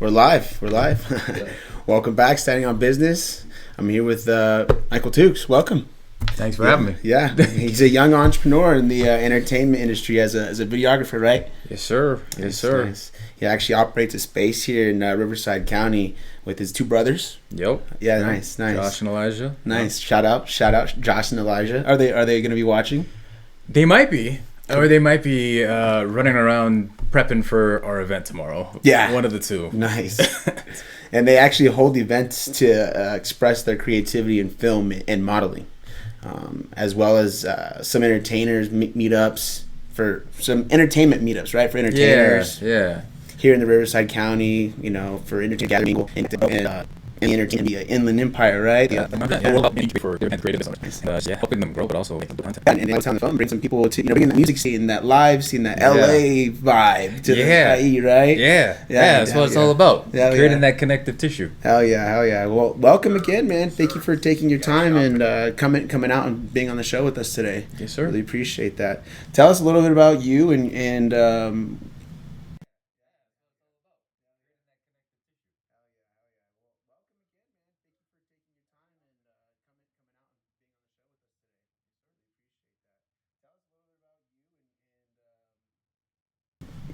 We're live. We're live. Yeah. Welcome back, Standing on Business. I'm here with Michael Tukes. Welcome. Thanks for having me. Yeah, he's a young entrepreneur in the entertainment industry as a videographer, right? Yes, sir. Yes, sir. Nice. He actually operates a space here in Riverside County with his two brothers. Yep. Yeah, nice. Josh and Elijah. Nice. Shout out, Josh and Elijah. Are they going to be watching? They might be, or they might be running around prepping for our event tomorrow. Yeah. One of the two. Nice. And they actually hold events to express their creativity in film and modeling, as well as some entertainers meetups for some entertainment meetups, right? For entertainers. Yeah. Here in the Riverside County, for entertainment gathering, Mingle, and the entertainment Inland Empire, right? Yeah. We'll help for their creativeness. Helping them grow, but also making good content. And I was on the phone, bring some people to bring in the music scene, that live scene, that LA vibe to the IE, right? Yeah. That's what it's all about. Creating that connective tissue. Hell yeah. Well, welcome again, man. Thank you for taking your time and coming out and being on the show with us today. Yes, sir. Really appreciate that. Tell us a little bit about you and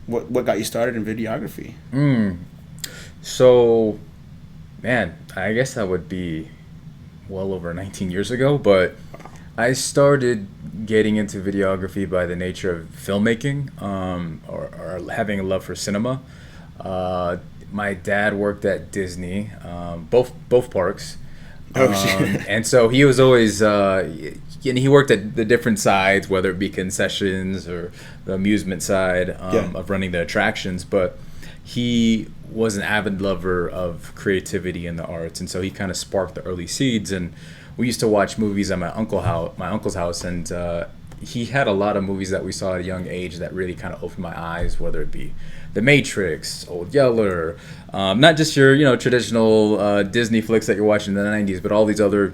what got you started in videography? So, man, I guess that would be well over 19 years ago, but I started getting into videography by the nature of filmmaking, or having a love for cinema. My dad worked at Disney, both parks. And so he was always, and he worked at the different sides, whether it be concessions or the amusement side of running the attractions. But he was an avid lover of creativity and the arts, and so he kind of sparked the early seeds. And we used to watch movies at my uncle's house, and he had a lot of movies that we saw at a young age that really kind of opened my eyes, whether it be The Matrix, Old Yeller, not just your traditional Disney flicks that you're watching in the 90s, but all these other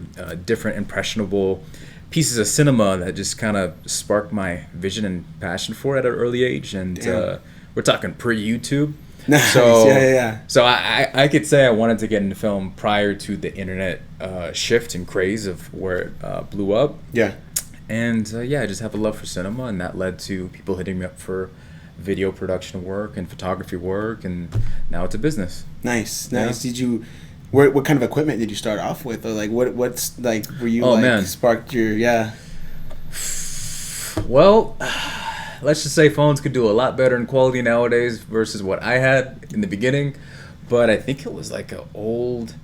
different impressionable pieces of cinema that just kind of sparked my vision and passion for it at an early age. And we're talking pre-YouTube. Nice. So, Yeah. So I could say I wanted to get into film prior to the internet shift and craze of where it blew up. Yeah. And I just have a love for cinema, and that led to people hitting me up for video production work and photography work, and now it's a business. Nice. Yeah. Did you? What kind of equipment did you start off with, or like what's like? Were you sparked your Well, let's just say phones could do a lot better in quality nowadays versus what I had in the beginning, but I think it was like an old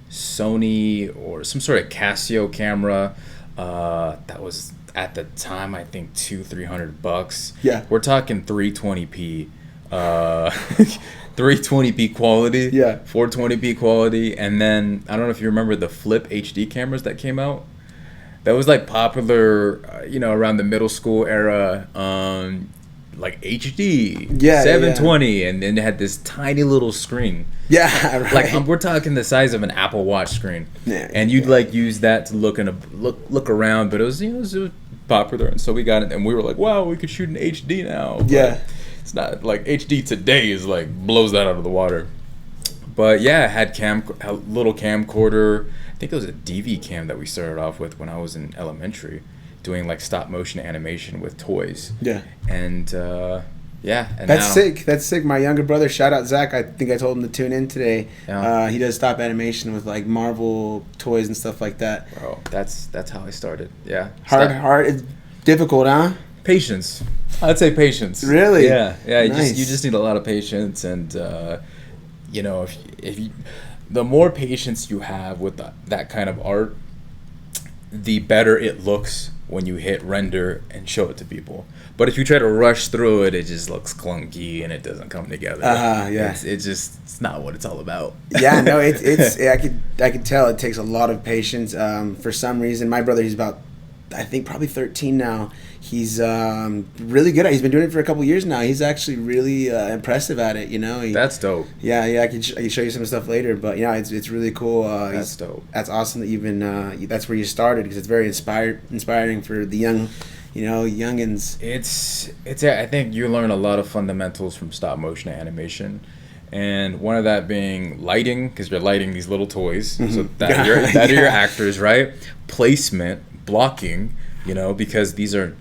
Sony or some sort of Casio camera that was at the time I think $200-300. Yeah. We're talking 320p. 320p quality, 420p quality, and then I don't know if you remember the flip HD cameras that came out. That was like popular, around the middle school era, like HD, 720, and then it had this tiny little screen. Yeah, right. Like we're talking the size of an Apple Watch screen, and you'd like use that to look around, but it was popular, and so we got it, and we were like, wow, we could shoot in HD now. But it's not like HD today is like blows that out of the water. But I had a little camcorder. I think it was a DV cam that we started off with when I was in elementary, doing like stop motion animation with toys. Yeah. And and that's sick. That's sick. My younger brother, shout out Zach. I think I told him to tune in today. Yeah. He does stop animation with like Marvel toys and stuff like that. Bro, that's how I started. Yeah. Hard. It's difficult, huh? Patience. I'd say patience. Really? Yeah. Nice. You just need a lot of patience, and if you, the more patience you have with that kind of art, the better it looks when you hit render and show it to people. But if you try to rush through it, it just looks clunky and it doesn't come together. It's not what it's all about. Yeah, no, it's I could tell it takes a lot of patience. For some reason, my brother, he's about, I think probably 13 now. He's really good at it. He's been doing it for a couple years now. He's actually really impressive at it, That's dope. Yeah, I can show you some stuff later, but it's really cool. That's dope. That's awesome that you've been that's where you started, because it's very inspiring for the young, youngins. It's I think you learn a lot of fundamentals from stop motion animation, And one of that being lighting, because you're lighting these little toys. So that are your actors, right? Placement, blocking, because these are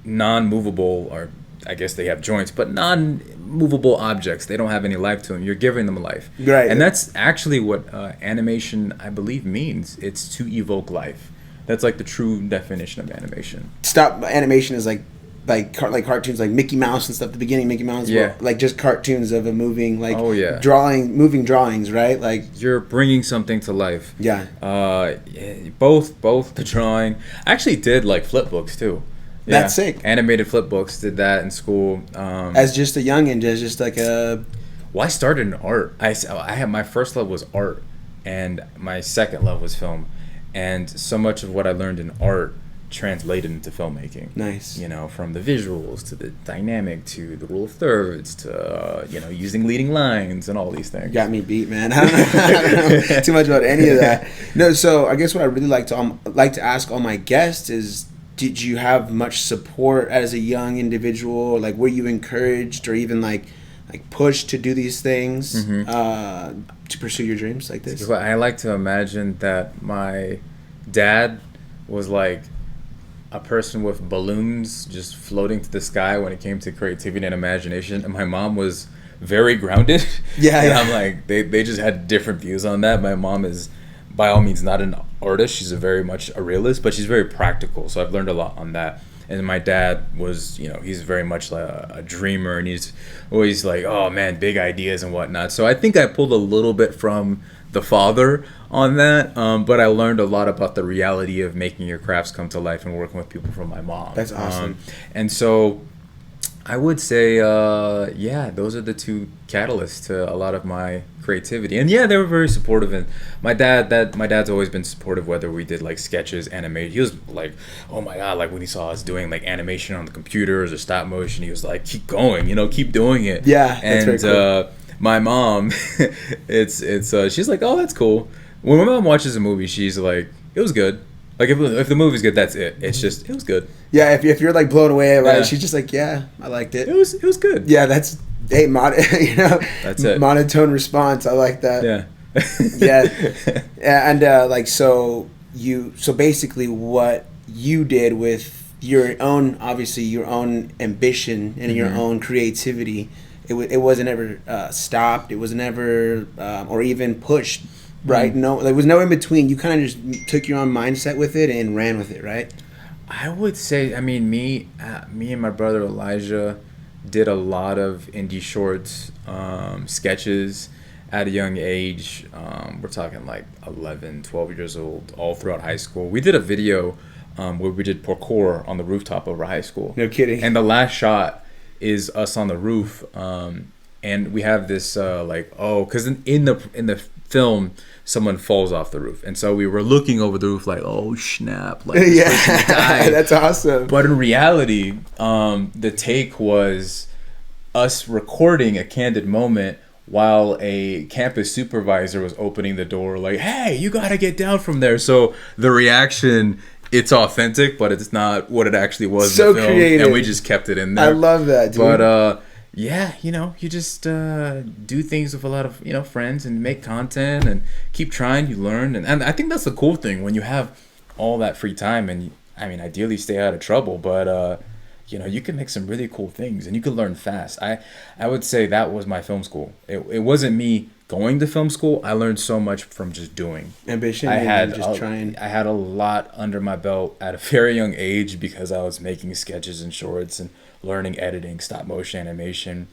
non-movable, or I guess they have joints, but non-movable objects. They don't have any life to them. You're giving them life. Right. And that's actually what animation, I believe, means. It's to evoke life. That's like the true definition of animation. Stop animation is like cartoons, like Mickey Mouse and stuff. The beginning, Mickey Mouse, like just cartoons of a moving, like moving drawings, right? Like you're bringing something to life. Yeah. Both the drawing. I actually did like flip books too. Yeah. That's sick. Animated flip books. Did that in school. As just a youngin', just like a. Well, I started in art. I had my first love was art, and my second love was film, and so much of what I learned in art translated into filmmaking. Nice. From the visuals to the dynamic to the rule of thirds to using leading lines and all these things. Got me beat, man. I don't know too much about any of that. No, so I guess what I really like to ask all my guests is, did you have much support as a young individual? Like, were you encouraged or even like pushed to do these things to pursue your dreams like this? I like to imagine that my dad was like a person with balloons just floating to the sky when it came to creativity and imagination, and my mom was very grounded. And I'm like, they just had different views on that. My mom is by all means not an artist. She's very much a realist, but she's very practical, so I've learned a lot on that. And my dad was, he's very much like a dreamer, and he's always like, oh man, big ideas and whatnot. So I think I pulled a little bit from the father on that, but I learned a lot about the reality of making your crafts come to life and working with people from my mom. That's awesome. And so I would say, those are the two catalysts to a lot of my creativity. And they were very supportive. And my dad's always been supportive, whether we did like sketches, animation. He was like, oh my God, like when he saw us doing like animation on the computers or stop motion, he was like, keep going, keep doing it. Yeah, and that's very cool. My mom, she's like, oh, that's cool. When my mom watches a movie, she's like, it was good. Like if the movie's good, that's it. It's just, it was good. Yeah, if you're like blown away, right? She's just like, yeah, I liked it. It was good. Yeah, that's that's it. Monotone response. I like that. And so basically what you did with your own ambition and your own creativity, it wasn't ever stopped. It was never or even pushed. Right? No, there was no in between. You kind of just took your own mindset with it and ran with it, right? I would say, me and my brother Elijah did a lot of indie shorts, sketches at a young age. We're talking like 11, 12 years old, all throughout high school. We did a video where we did parkour on the rooftop of our high school. No kidding. And the last shot is us on the roof, and we have this because in the film someone falls off the roof, and so we were looking over the roof like, oh snap, like this person died. That's awesome. But in reality, the take was us recording a candid moment while a campus supervisor was opening the door like, hey, you gotta get down from there. So the reaction, it's authentic, but it's not what it actually was so in the film. Creative. And we just kept it in there. I love that, dude. But you just do things with a lot of friends and make content and keep trying. You learn, and I think that's the cool thing when you have all that free time, and ideally stay out of trouble, but you can make some really cool things and you can learn fast. I would say that was my film school. It wasn't me going to film school. I learned so much from just doing. Ambition. I had a lot under my belt at a very young age because I was making sketches and shorts and learning editing, stop motion animation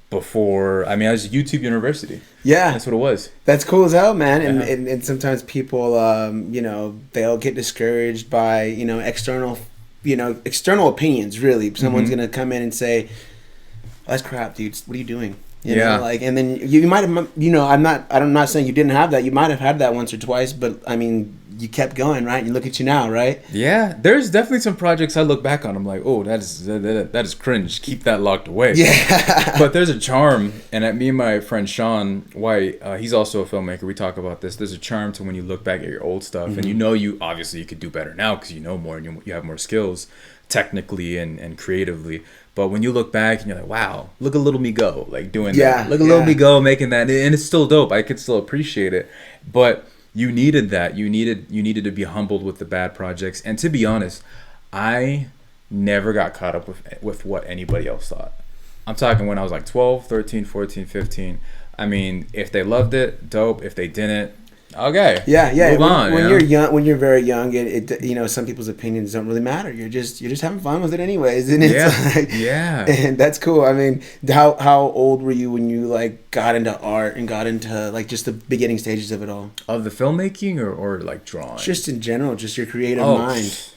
before. I was YouTube University. Yeah, that's what it was. That's cool as hell, man. And sometimes people, they'll get discouraged by external opinions. Really, someone's gonna come in and say, oh, "That's crap, dude. What are you doing?" You know, and then you might have, I'm not saying you didn't have that. You might have had that once or twice, but you kept going, right? And you look at you now, right? Yeah, there's definitely some projects I look back on. I'm like, oh, that is cringe. Keep that locked away. Yeah. But there's a charm, and me and my friend Sean White, he's also a filmmaker. We talk about this. There's a charm to when you look back at your old stuff, and you obviously you could do better now because you know more and you have more skills technically and creatively. But when you look back and you're like, wow, look at little me go, like doing Yeah, that. Look at little me go making that, and it's still dope. I could still appreciate it, but you needed that. You needed to be humbled with the bad projects. And to be honest, I never got caught up with what anybody else thought. I'm talking when I was like 12, 13, 14, 15. I mean, if they loved it, dope. If they didn't, okay. Yeah. Move on. When you're young, when you're very young, it some people's opinions don't really matter. You're just having fun with it anyways, and it's and that's cool. I mean, how old were you when you like got into art and got into like just the beginning stages of it all? Of the filmmaking or like drawing? Just in general, just your creative mind.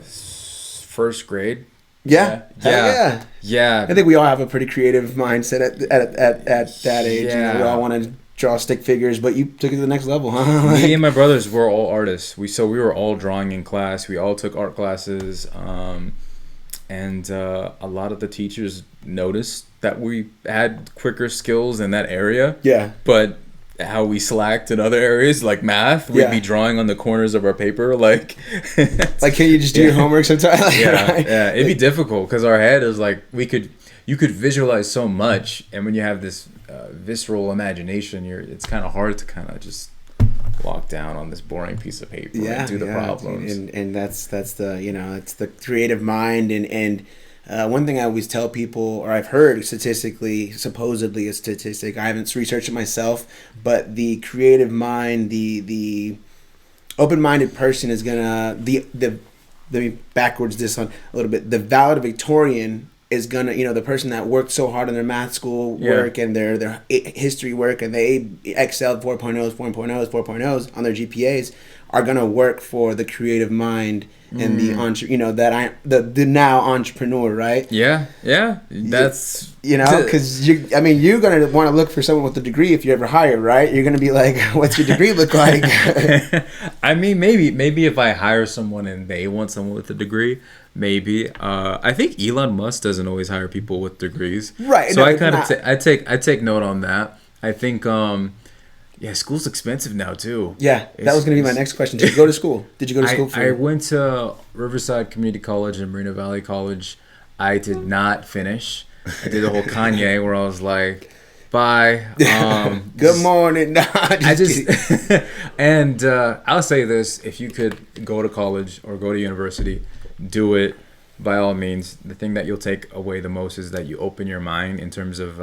First grade. Yeah. I think we all have a pretty creative mindset at that age. Yeah. We all want to draw stick figures, but you took it to the next level, huh? Me and my brothers were all artists. We were all drawing in class. We all took art classes, and a lot of the teachers noticed that we had quicker skills in that area. Yeah. But how we slacked in other areas like math, we'd be drawing on the corners of our paper, like can you just do your homework sometimes? It'd be difficult because our head is like you could visualize so much, and when you have this visceral imagination, it's kind of hard to kind of just walk down on this boring piece of paper and do the problems. And that's the it's the creative mind and one thing I always tell people, or I've heard supposedly a statistic, I haven't researched it myself, but the creative mind, the open-minded person is gonna let me backwards this one a little bit. The valedictorian is gonna, the person that worked so hard on their math school work and their history work, and they excelled 4.0s on their GPAs, are gonna work for the creative mind and the now entrepreneur, right? Yeah. That's because you're gonna want to look for someone with a degree if you ever hire, right? You're gonna be like, what's your degree look like? I mean, maybe if I hire someone and they want someone with a degree, maybe. I think Elon Musk doesn't always hire people with degrees, right? So I kind of I take note on that. I think school's expensive now too. Yeah, that was going to be my next question. Did you go to school? I went to Riverside Community College and Moreno Valley College. I did not finish. I did the whole Kanye where I was like, bye. Good morning. No, and I'll say this: if you could go to college or go to university, do it by all means. The thing that you'll take away the most is that you open your mind in terms of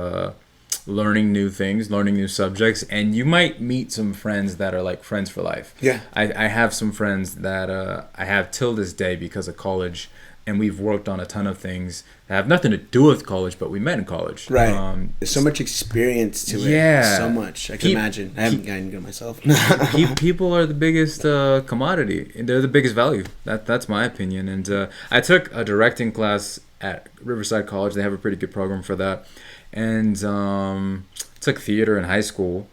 learning new things, learning new subjects, and you might meet some friends that are like friends for life. Yeah. I have some friends that I have till this day because of college, and we've worked on a ton of things that have nothing to do with college, but we met in college. Right. There's so much experience to it. Yeah. So much. I can imagine. I haven't gotten to myself. People are the biggest commodity, and they're the biggest value. That's my opinion. And I took a directing class at Riverside College. They have a pretty good program for that. And took theater in high school.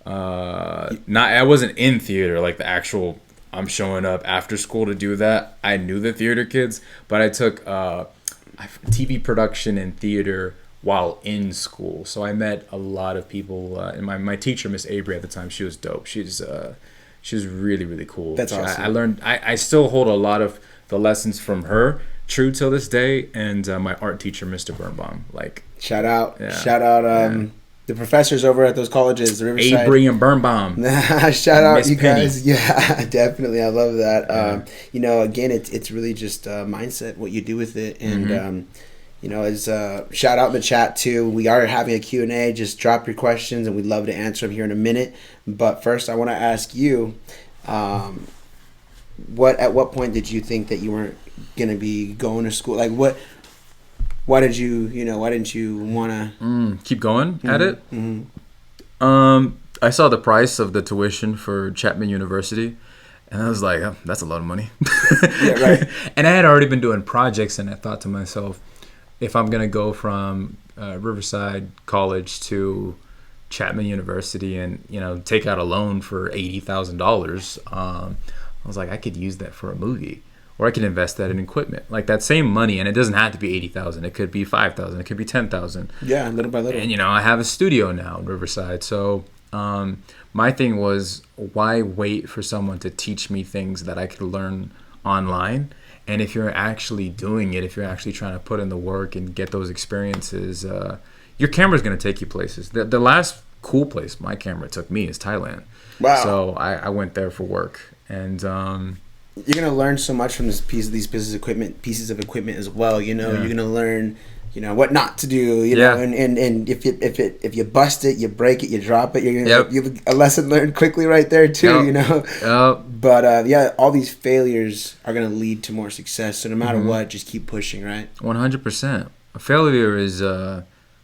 I wasn't in theater like the actual. I'm showing up after school to do that. I knew the theater kids, but I took TV production and theater while in school. So I met a lot of people. And my teacher, Miss Avery, at the time, she was dope. She was really, really cool. That's awesome. I learned. I still hold a lot of the lessons from her true till this day, and my art teacher, Mr. Birnbaum. Shout out the professors over at those colleges, the Riverside. Avery and Birnbaum. Shout out Miss you Penny. guys. Yeah, definitely. I love that. Again, it's really just mindset, what you do with it. And, as shout out in the chat too. We are having a Q&A. Just drop your questions and we'd love to answer them here in a minute. But first, I want to ask you, at what point did you think that you weren't going to be going to school? Why didn't you want to keep going at it? Mm-hmm. I saw the price of the tuition for Chapman University, and I was like, oh, that's a lot of money. Yeah, right. And I had already been doing projects, and I thought to myself, if I'm going to go from Riverside College to Chapman University and, take out a loan for $80,000, I was like, I could use that for a movie. Or I can invest that in equipment, like that same money, and it doesn't have to be $80,000. It could be $5,000. It could be $10,000. Yeah, little by little. And I have a studio now in Riverside. So my thing was, why wait for someone to teach me things that I could learn online? And if you're actually doing it, if you're actually trying to put in the work and get those experiences, your camera's going to take you places. The last cool place my camera took me is Thailand. Wow. So I went there for work. And you're going to learn so much from these pieces of equipment as well. You know, you're going to learn, you know, what not to do, you know, and if you bust it, you break it, you drop it, you're gonna you have a lesson learned quickly right there too, you know. But all these failures are gonna lead to more success. So no matter what, just keep pushing, right? 100%. A failure is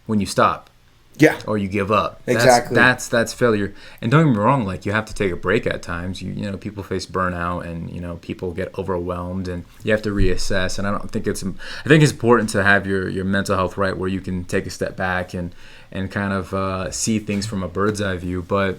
when you stop. Yeah. Or you give up. Exactly. That's failure. And don't get me wrong, like you have to take a break at times. You know, people face burnout and, you know, people get overwhelmed and you have to reassess. And I think it's important to have your mental health right where you can take a step back and kind of see things from a bird's eye view. But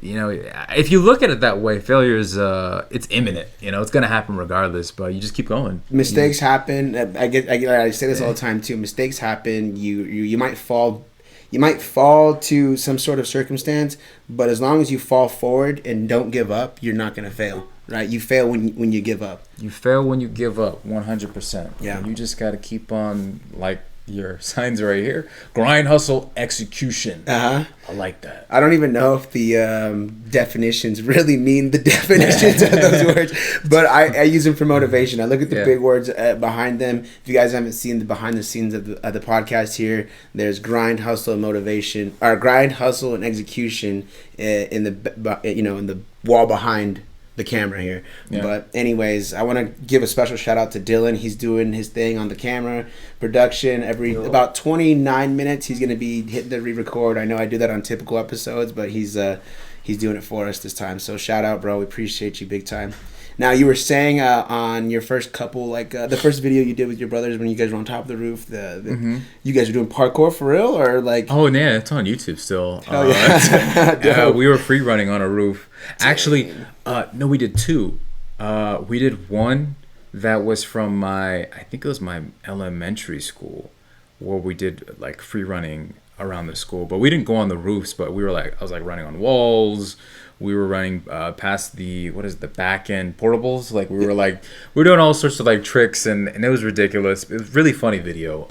you know, if you look at it that way, failure is it's imminent. You know, it's gonna happen regardless. But you just keep going. Mistakes happen. I say this all the time too. Mistakes happen. You might fall. You might fall to some sort of circumstance, but as long as you fall forward and don't give up, you're not gonna fail. Right? You fail when you give up. You fail when you give up. 100%. Yeah. And you just gotta keep on, like your signs right here. Grind, hustle, execution. I like that. I don't even know if the definitions really mean the definitions of those words, but I use them for motivation. I look at the big words behind them. If you guys haven't seen the behind the scenes of the podcast here, there's grind, hustle, and motivation, or grind, hustle, and execution in the wall behind the camera here. But anyways, I want to give a special shout out to Dylan. He's doing his thing on the camera production. About 29 minutes he's going to be hitting the re-record. I know I do that on typical episodes, but he's doing it for us this time. So shout out, bro. We appreciate you big time. Now, you were saying on your first couple, like the first video you did with your brothers when you guys were on top of the roof, you guys were doing parkour for real, or like? Oh yeah, it's on YouTube still. Oh yeah. We were free running on a roof. Actually, no, we did two. We did one that was from I think it was my elementary school, where we did like free running around the school, but we didn't go on the roofs. But we were I was like running on walls. We were running past the back end portables. Like we were doing all sorts of like tricks, and it was ridiculous. It was a really funny video.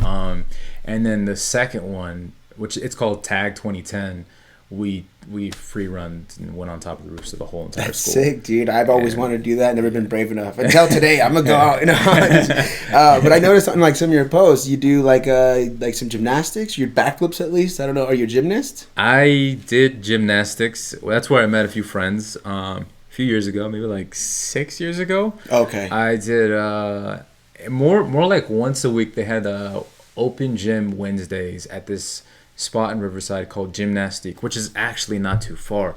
And then the second one, which it's called Tag 2010, we free run and went on top of the roofs of the whole entire That's school. Sick, dude. I've always wanted to do that. Never been brave enough. Until today, I'm gonna go out. You know. But I noticed on like some of your posts, you do like some gymnastics. Your backflips at least. I don't know. Are you a gymnast? I did gymnastics. Well, that's where I met a few friends. A few years ago, maybe like 6 years ago. Okay. I did more like once a week. They had open gym Wednesdays at this spot in Riverside called Gymnastique, which is actually not too far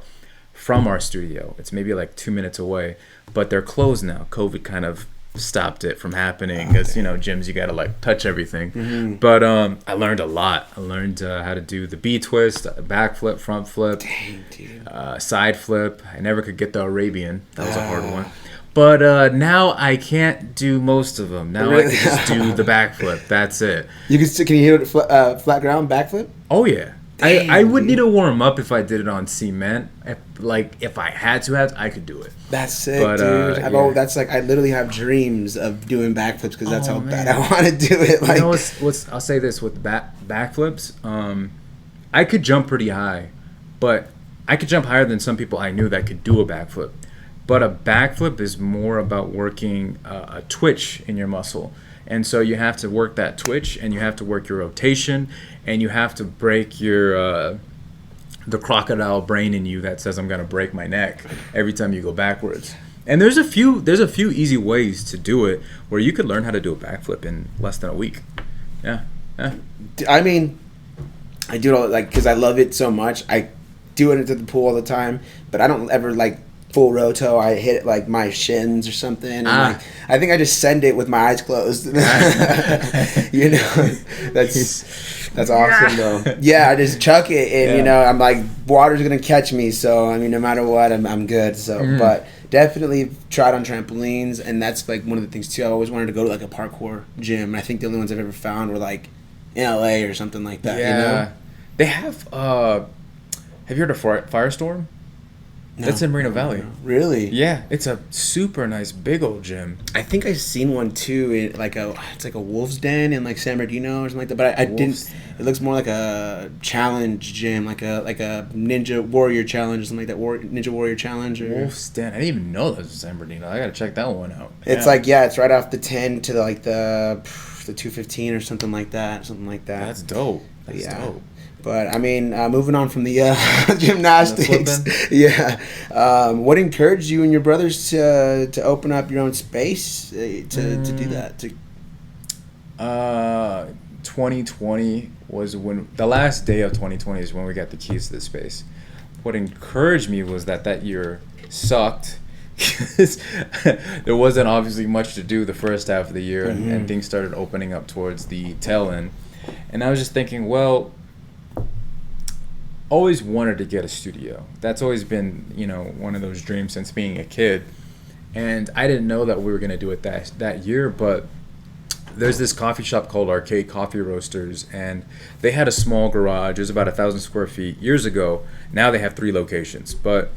from our studio. It's maybe like 2 minutes away, but they're closed now. COVID kind of stopped it from happening because gyms, you gotta like touch everything. But I learned a lot. I learned how to do the B twist, back flip, front flip. Dang, dude. Side flip. I never could get the Arabian. That was a hard one. But now I can't do most of them. Now I can just do the backflip. That's it. Can you hit it flat ground backflip? Oh yeah. Dang, I would need to warm up if I did it on cement. If I had to, I could do it. That's sick, dude. That's like I literally have dreams of doing backflips because that's how bad I want to do it. Like, I'll say this with backflips. I could jump pretty high, but I could jump higher than some people I knew that could do a backflip. But a backflip is more about working a twitch in your muscle. And so you have to work that twitch, and you have to work your rotation, and you have to break your the crocodile brain in you that says I'm gonna break my neck every time you go backwards. And there's a few easy ways to do it where you could learn how to do a backflip in less than a week. Yeah. I mean, I do it all because I love it so much. I do it into the pool all the time, but I don't ever full roto. I hit it like my shins or something. And I think I just send it with my eyes closed. That's awesome though. Yeah, I just chuck it, and I'm like, water's gonna catch me. So I mean, no matter what, I'm good. So, but definitely tried on trampolines, and that's like one of the things too. I always wanted to go to like a parkour gym. I think the only ones I've ever found were like in LA or something like that. Yeah, they have. Have you heard of Firestorm? That's in Moreno Valley. Really? Yeah, it's a super nice, big old gym. I think I've seen one too. It's like a Wolf's Den in like San Bernardino or something like that. But I didn't. It looks more like a challenge gym, like a Ninja Warrior challenge or something like that. Ninja Warrior challenge. Or Wolf's Den. I didn't even know that was in San Bernardino. I gotta check that one out. It's it's right off the 10 to the 215 or something like that. That's dope. That's dope. But I mean, moving on from the gymnastics, what encouraged you and your brothers to open up your own space to do that? 2020 was when the last day of 2020 is when we got the keys to the space. What encouraged me was that year sucked. There wasn't obviously much to do the first half of the year, and things started opening up towards the tail end. And I was just thinking, well, always wanted to get a studio. That's always been, one of those dreams since being a kid. And I didn't know that we were going to do it that year, but there's this coffee shop called Arcade Coffee Roasters, and they had a small garage. It was about 1,000 square feet years ago. Now they have 3 locations. But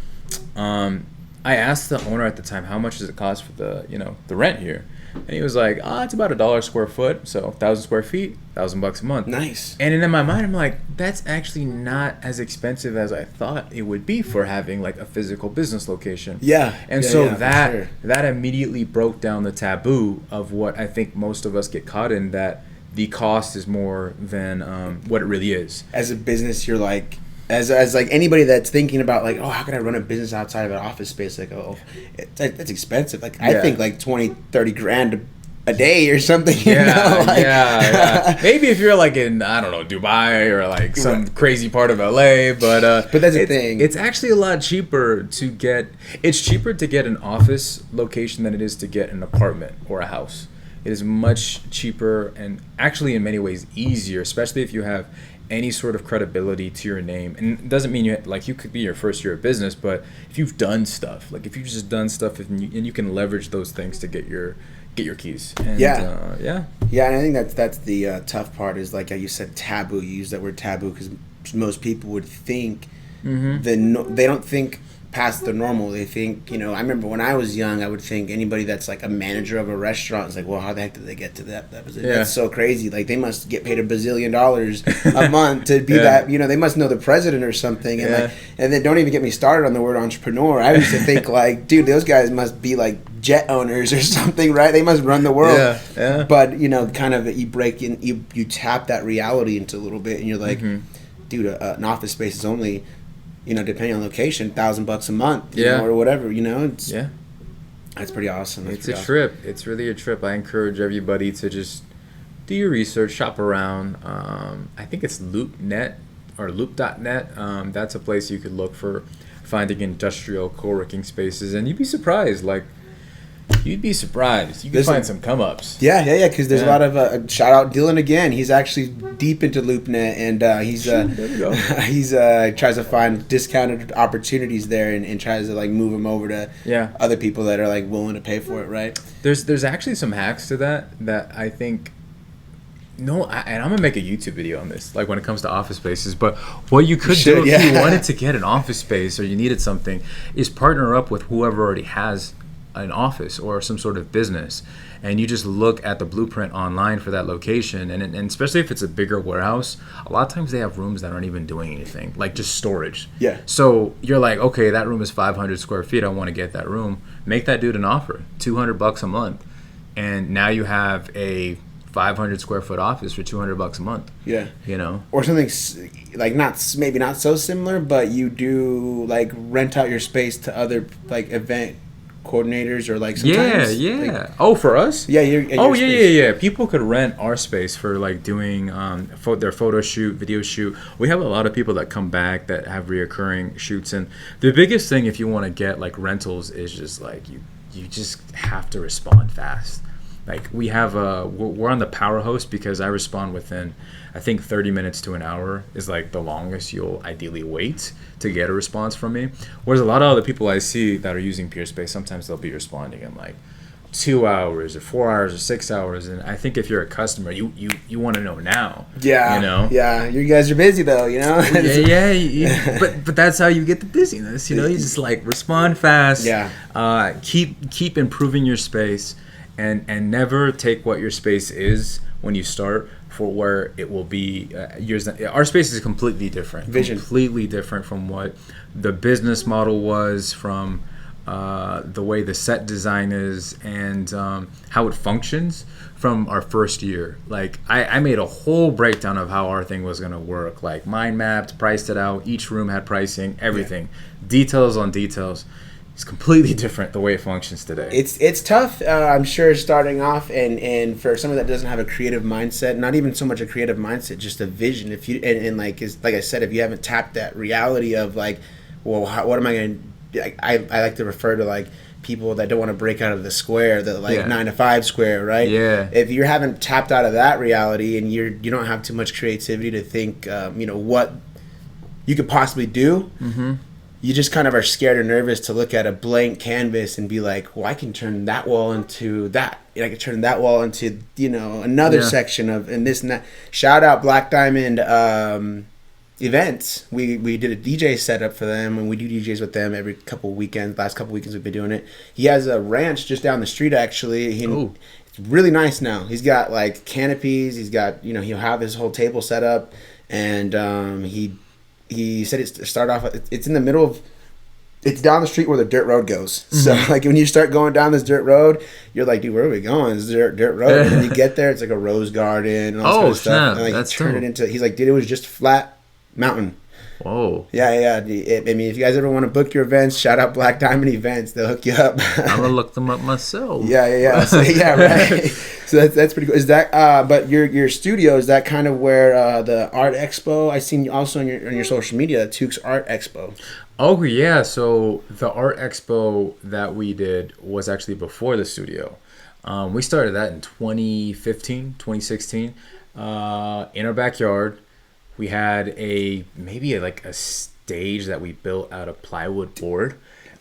I asked the owner at the time, how much does it cost for the rent here? And he was like, it's about $1 a square foot, so 1,000 square feet, $1,000 a month. Nice. And in my mind, I'm like, that's actually not as expensive as I thought it would be for having like a physical business location. Yeah. And that immediately broke down the taboo of what I think most of us get caught in, that the cost is more than what it really is. As a business, you're like, as like anybody that's thinking about like, how can I run a business outside of an office space? Like, that's expensive. Like, I think like 20-30 grand a day or something. Yeah. Maybe if you're like in, I don't know, Dubai or like some crazy part of LA, but that's the thing. It's actually a lot cheaper to get. It's cheaper to get an office location than it is to get an apartment or a house. It is much cheaper and actually in many ways easier, especially if you have any sort of credibility to your name. And it doesn't mean you could be your first year of business, but if you've done stuff, like if you've just done stuff and you can leverage those things to get your keys. And, and I think that's the tough part is, like you said, taboo. You use that word taboo because most people would think they don't think past the normal. They think, I remember when I was young, I would think anybody that's like a manager of a restaurant is like, well, how the heck did they get to that position? That's so crazy. Like, they must get paid $1 bazillion a month to be that, they must know the president or something. And and then don't even get me started on the word entrepreneur. I used to think like, dude, those guys must be like jet owners or something, right? They must run the world. But, kind of you break in, you tap that reality into a little bit, and you're like, dude, an office space is only, depending on location, $1,000 a month, or whatever, It's, that's pretty awesome. It's a trip. It's really a trip. I encourage everybody to just do your research, shop around. I think it's LoopNet or Loop.net. That's a place you could look for finding industrial co-working spaces, and you'd be surprised. You can find some come-ups. Yeah, because there's a lot of shout out Dylan again. He's actually deep into LoopNet, and he's tries to find discounted opportunities there, and tries to like move them over to other people that are like willing to pay for it, right? There's actually some hacks to that I think. And I'm gonna make a YouTube video on this, like when it comes to office spaces. But what you could do if you wanted to get an office space or you needed something is partner up with whoever already has an office or some sort of business, and you just look at the blueprint online for that location, and especially if it's a bigger warehouse, a lot of times they have rooms that aren't even doing anything, like just storage. So you're like, okay, that room is 500 square feet, I want to get that room. Make that dude an offer, $200 a month, and now you have a 500 square foot office for $200 a month. Or something like maybe not so similar, but you do like rent out your space to other like event coordinators, or like sometimes for us yeah people could rent our space for like doing their photo shoot, video shoot. We have a lot of people that come back that have reoccurring shoots, and the biggest thing if you want to get like rentals is just like you just have to respond fast. Like we're on the power host because I respond within, I think 30 minutes to an hour is like the longest you'll ideally wait to get a response from me. Whereas a lot of other people I see that are using PeerSpace, sometimes they'll be responding in like 2 hours or 4 hours or 6 hours, and I think if you're a customer, you want to know now. Yeah, you know. Yeah, you guys are busy though, you know. But that's how you get the busyness. You know, you just like respond fast. Yeah. Keep improving your space, and never take what your space is when you start for where it will be years. Our space is completely different. Completely different from what the business model was, from the way the set design is, and how it functions from our first year. Like I made a whole breakdown of how our thing was going to work, like mind mapped, priced it out, each room had pricing, everything. Details on details. It's completely different the way it functions today. It's tough, I'm sure, starting off, and for someone that doesn't have a creative mindset, not even so much a creative mindset, just a vision. If you and like I said, if you haven't tapped that reality of like, well, what am I going to do? I like to refer to like people that don't want to break out of the square, the 9-to-5 square, right? Yeah. If you haven't tapped out of that reality, and you don't have too much creativity to think, what you could possibly do, you just kind of are scared or nervous to look at a blank canvas and be like, well, I can turn that wall into that. I can turn that wall into another section of and this and that. Shout out Black Diamond events. We did a DJ setup for them, and we do DJs with them every couple weekends. Last couple weekends we've been doing it. He has a ranch just down the street, actually. It's really nice now. He's got like canopies. He's got he'll have his whole table set up, and he said it's start off. It's in the middle of. It's down the street where the dirt road goes. So like when you start going down this dirt road, you're like, dude, where are we going? It's dirt road. And you get there, it's like a rose garden and all this kind of stuff. And like that's turn it into. He's like, dude, it was just flat mountain. Whoa. Yeah. I mean, if you guys ever want to book your events, shout out Black Diamond Events. They'll hook you up. I'm gonna look them up myself. Yeah. So, right. So that's pretty cool. Is that but your studio, is that kind of where the art expo? I seen also on your social media, Tukes Art Expo. Oh yeah. So the art expo that we did was actually before the studio. We started that in 2015, 2016, in our backyard. We had maybe a stage that we built out of plywood board,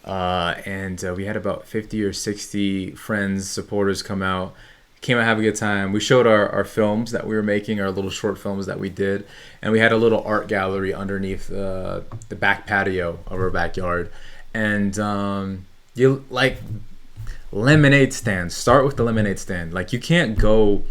and we had about 50 or 60 friends, supporters came out, have a good time. We showed our films that we were making, our little short films that we did, and we had a little art gallery underneath the back patio of our backyard. And you like lemonade stands. Start with the lemonade stand. Like you can't go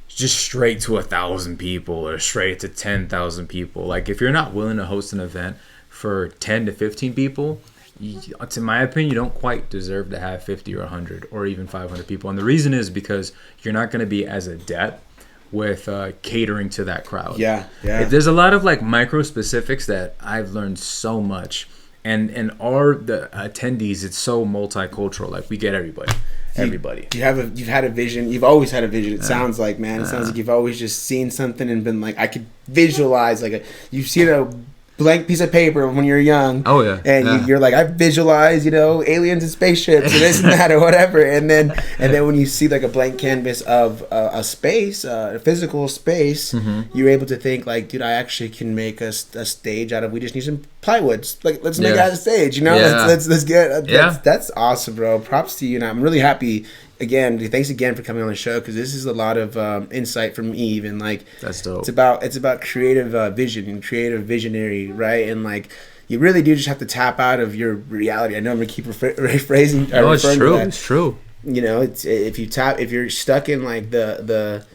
just straight to 1,000 people or straight to 10,000 people. Like if you're not willing to host an event for 10 to 15 people, in my opinion, you don't quite deserve to have 50 or 100 or even 500 people. And the reason is because you're not going to be as adept with catering to that crowd. Yeah. There's a lot of like micro specifics that I've learned so much. And the attendees, it's so multicultural. Like we get everybody. You've had a vision. You've always had a vision. It sounds like, man. It sounds like you've always just seen something and been like, I could visualize you've seen a blank piece of paper when you're young. Oh yeah. And you're like, I visualize, aliens and spaceships and this and that or whatever. And then when you see like a blank canvas of a space, a physical space, you're able to think like, dude, I actually can make a stage out of. We just need some plywood. Like let's make it out of stage. Let's get. That's awesome, bro. Props to you. And I'm really happy. Again, thanks again for coming on the show, because this is a lot of insight from Eve, and like that's dope. It's about creative vision and creative visionary, right? And like you really do just have to tap out of your reality. I know I'm gonna keep rephrasing. No, it's true. It's true. It's if you're stuck in like the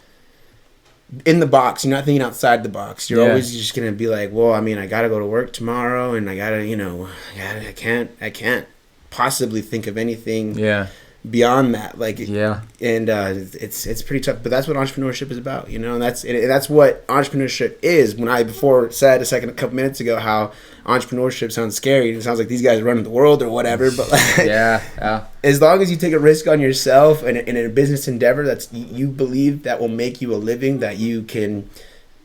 in the box, you're not thinking outside the box. You're always just gonna be like, well, I mean, I gotta go to work tomorrow, and I can't possibly think of anything. Yeah. Beyond that, and it's pretty tough, but that's what entrepreneurship is about, and that's what entrepreneurship is. When I before said a couple minutes ago how entrepreneurship sounds scary, it sounds like these guys are running the world or whatever, but like, as long as you take a risk on yourself and in a business endeavor that's you believe that will make you a living that you can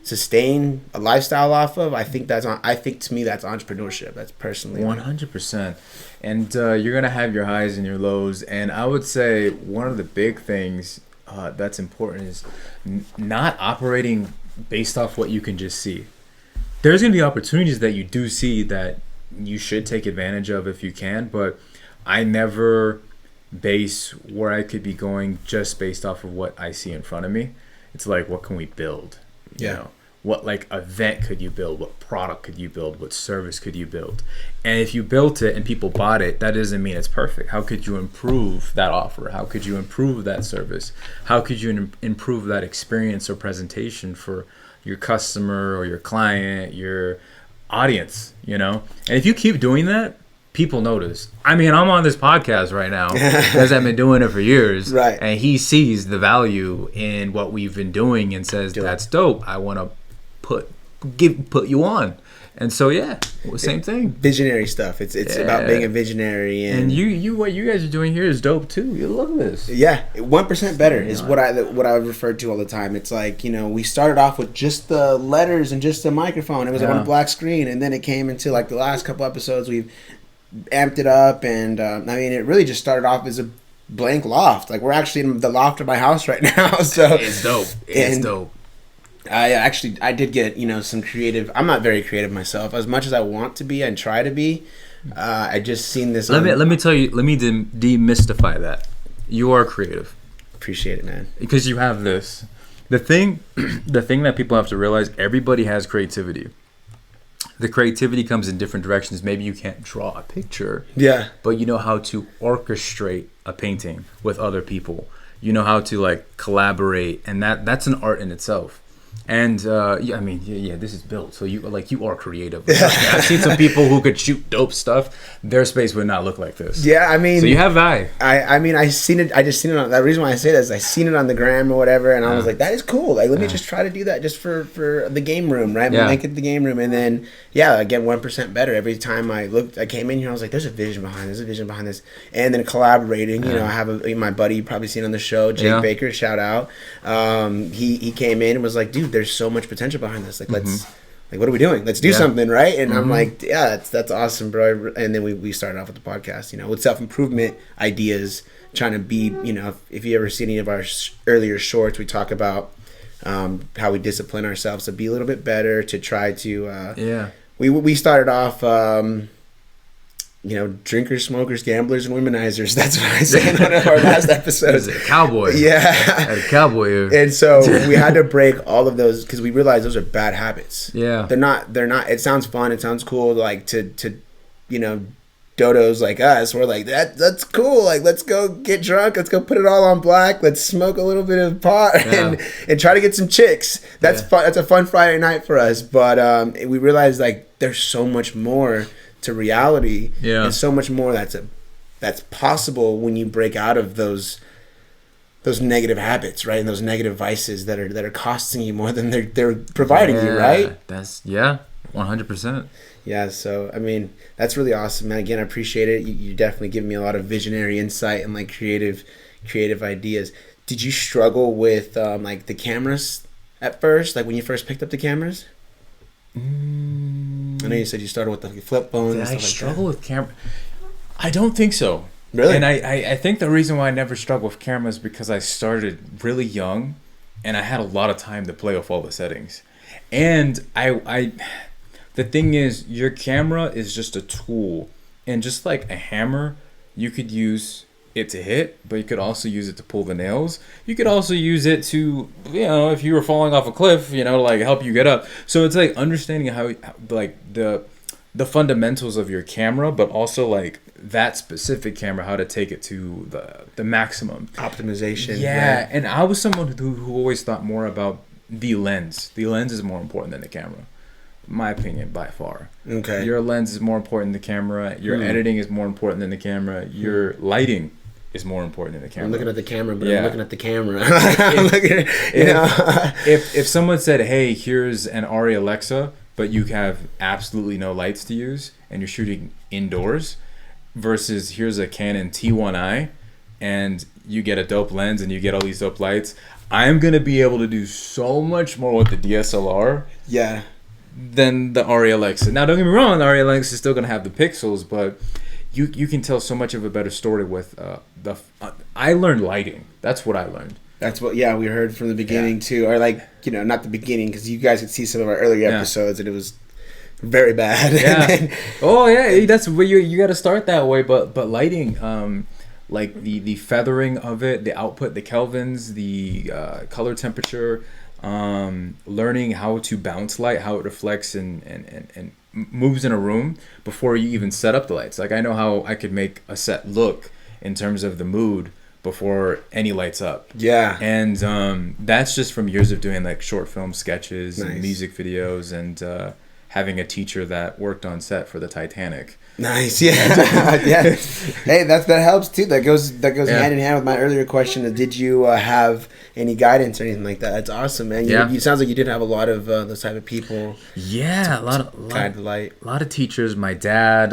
sustain a lifestyle off of, I think to me that's entrepreneurship. That's personally 100%. And you're gonna have your highs and your lows, and I would say one of the big things that's important is not operating based off what you can just see. There's gonna be opportunities that you do see that you should take advantage of if you can, but I never base where I could be going just based off of what I see in front of me. It's like, what can we build? You know, what like event could you build? What product could you build? What service could you build? And if you built it and people bought it, that doesn't mean it's perfect. How could you improve that offer? How could you improve that service? How could you improve that experience or presentation for your customer or your client, your audience, you know? And if you keep doing that, people notice. I mean, I'm on this podcast right now because I've been doing it for years. Right. And he sees the value in what we've been doing and says, that's dope. I want to put you on. And so, yeah, same thing. Visionary stuff. It's about being a visionary. And you what you guys are doing here is dope, too. You look at this. Yeah. 1% better is what I refer to all the time. It's like, you know, we started off with just the letters and just the microphone. It was on a black screen. And then it came into, like, the last couple episodes, we've amped it up. And, I mean, it really just started off as a blank loft. Like, we're actually in the loft of my house right now. So it's dope. It's dope. I did get, you know, some creative. I'm not very creative myself, as much as I want to be and try to be. I just seen this. Let me tell you. Let me demystify that. You are creative. Appreciate it, man. Because you have this. The thing that people have to realize: everybody has creativity. The creativity comes in different directions. Maybe you can't draw a picture. Yeah. But you know how to orchestrate a painting with other people. You know how to like collaborate, and that's an art in itself. And this is built. So you are creative. I've seen some people who could shoot dope stuff. Their space would not look like this. Yeah, I mean, so you have vibe. I seen it. I just seen it. The reason why I say that is I seen it on the gram or whatever, and I was like, that is cool. Like, let me just try to do that just for the game room, right? Yeah. Make it the game room, and then I get 1% better every time I came in here. I was like, there's a vision behind this, and then collaborating. You know, I have my buddy you probably seen on the show, Jake Baker. Shout out. He came in and was like, dude, there's so much potential behind this. Like, let's what are we doing? Let's do something, right? And I'm like, yeah, that's awesome, bro. And then we started off with the podcast, you know, with self-improvement ideas, trying to be, you know, if you ever see any of our earlier shorts, we talk about how we discipline ourselves to be a little bit better, to try to we started off you know, drinkers, smokers, gamblers, and womanizers. That's what I said in one of our last episodes. A cowboy. Yeah. A cowboy here. And so we had to break all of those because we realized those are bad habits. Yeah. They're not, it sounds fun. It sounds cool. Like to you know, dodos like us, we're like, that's cool. Like, let's go get drunk. Let's go put it all on black. Let's smoke a little bit of pot and try to get some chicks. That's fun. That's a fun Friday night for us. But we realized like there's so much more to reality, and so much more that's possible when you break out of those negative habits, right, and those negative vices that are costing you more than they're providing you, right? That's 100%. Yeah, so I mean, that's really awesome, man. Again, I appreciate it. You definitely give me a lot of visionary insight and like creative ideas. Did you struggle with like the cameras at first, like when you first picked up the cameras? I know you said you started with the flip phone. Did I struggle with camera? I don't think so. Really? And I think the reason why I never struggled with cameras is because I started really young, and I had a lot of time to play with all the settings. And the thing is, your camera is just a tool, and just like a hammer, you could use it to hit, but you could also use it to pull the nails. You could also use it to, you know, if you were falling off a cliff, you know, like help you get up. So it's like understanding how like the fundamentals of your camera, but also like that specific camera, how to take it to the maximum optimization. Yeah, right? And I was someone who always thought more about the lens. The lens is more important than the camera. My opinion, by far. Okay. Your lens is more important than the camera. Your editing is more important than the camera. Your lighting is more important than the camera. I'm looking at the camera, but I'm looking at the camera. If someone said, hey, here's an Ari Alexa, but you have absolutely no lights to use, and you're shooting indoors, versus here's a Canon T1i, and you get a dope lens and you get all these dope lights, I'm going to be able to do so much more with the DSLR. Yeah. Than the Ari Alexa. Now, don't get me wrong, the Ari Alexa is still going to have the pixels, but you can tell so much of a better story with I learned lighting. That's what I learned. That's what, we heard from the beginning too, or like, you know, not the beginning, because you guys could see some of our earlier episodes and it was very bad. Yeah. That's where you got to start that way. But lighting, like the feathering of it, the output, the kelvins, the color temperature, learning how to bounce light, how it reflects and moves in a room before you even set up the lights. Like I know how I could make a set look in terms of the mood before any lights up. Yeah. And that's just from years of doing like short film sketches Nice. and music videos and having a teacher that worked on set for the Titanic. Nice, yeah, yeah. Hey, that helps too. That goes hand in hand with my earlier question. Did you have any guidance or anything like that? That's awesome, man. You sounds like you did have a lot of those type of people. Yeah, a lot of teachers. My dad,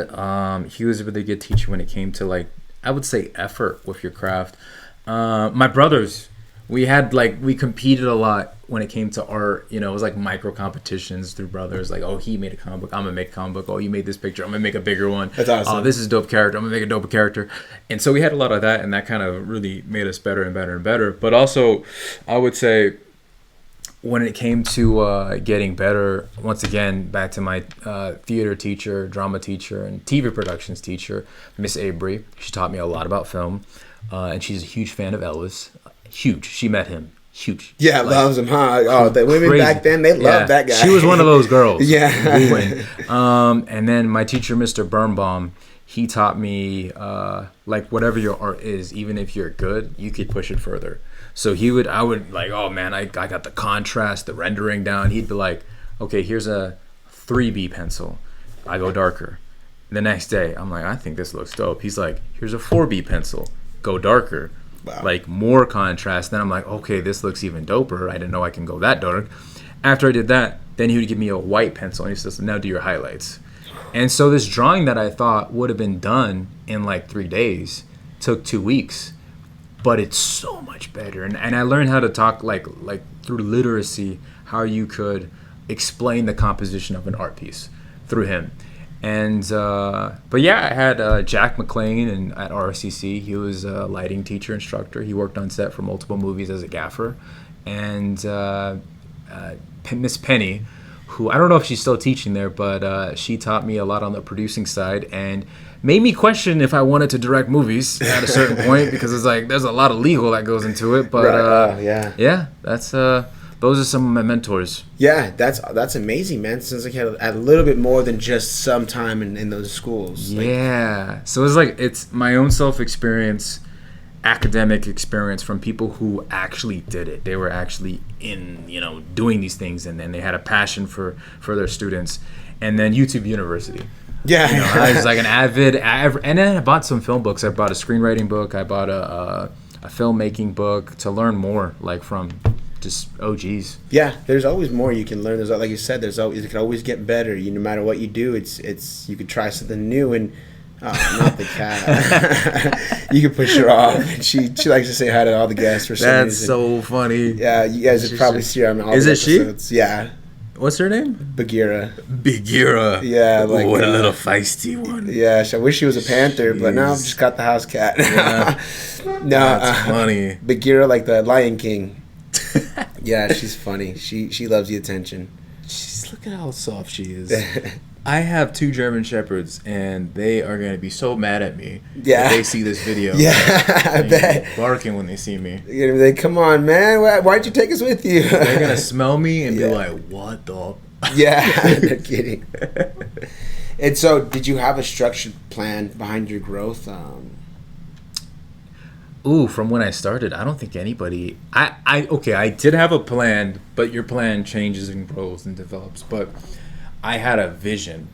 he was a really good teacher when it came to like, I would say, effort with your craft. My brothers, we competed a lot when it came to art. You know, it was like micro competitions through brothers. Like, oh, he made a comic book, I'm gonna make a comic book. Oh, you made this picture, I'm gonna make a bigger one. That's awesome. Oh, this is a dope character, I'm gonna make a dope character. And so we had a lot of that, and that kind of really made us better and better and better. But also, I would say, when it came to getting better, once again, back to my theater teacher, drama teacher, and TV productions teacher, Miss Abry. She taught me a lot about film, and she's a huge fan of Elvis. Huge. She met him. Huge. Yeah, like, loves him, huh? Oh, the women crazy. Back then, they loved that guy. She was one of those girls. Yeah. And then my teacher, Mr. Birnbaum, he taught me, like, whatever your art is, even if you're good, you could push it further. So I would like, oh man, I got the contrast, the rendering down. He'd be like, okay, here's a 3B pencil. I go darker. The next day, I'm like, I think this looks dope. He's like, here's a 4B pencil. Go darker. Wow. Like more contrast. Then I'm like, okay, this looks even doper. I didn't know I can go that dark. After I did that, then he would give me a white pencil and he says, now do your highlights. And so this drawing that I thought would have been done in like 3 days took 2 weeks. But it's so much better. And I learned how to talk like through literacy, how you could explain the composition of an art piece through him. And but yeah, I had Jack McLean and at RCC. He was a lighting teacher instructor. He worked on set for multiple movies as a gaffer. And Miss Penny, who I don't know if she's still teaching there, but she taught me a lot on the producing side and made me question if I wanted to direct movies at a certain point, because it's like there's a lot of legal that goes into it. But yeah, that's those are some of my mentors. Yeah, that's amazing, man. Sounds like you had a little bit more than just some time in those schools. Yeah, so it's my own self experience, academic experience from people who actually did it. They were actually in, doing these things, and then they had a passion for their students. And then YouTube University. Yeah, I was like an avid, and then I bought some film books. I bought a screenwriting book. I bought a filmmaking book to learn more, like from just OGs. Yeah, there's always more you can learn. There's, like you said, it can always get better. No matter what you do, it's you could try something new. And not the cat. You can push her off. And she likes to say hi to all the guests for some reason. That's so funny. Yeah, you guys would probably see her on all the episodes. She? Yeah. What's her name? Bagheera. Yeah, like what a little feisty one. Yeah, I wish she was a panther, but now I've just got the house cat. Yeah. No, that's funny. Bagheera, like the Lion King. Yeah, she's funny. She loves the attention. Look at how soft she is. I have 2 German Shepherds, and they are going to be so mad at me if they see this video. Yeah, I bet. Barking when they see me. You're gonna be like, come on, man. Why'd you take us with you? They're going to smell me and be like, what the? Yeah, no kidding. And so, did you have a structured plan behind your growth? From when I started, I don't think anybody... I did have a plan, but your plan changes and grows and develops. But I had a vision,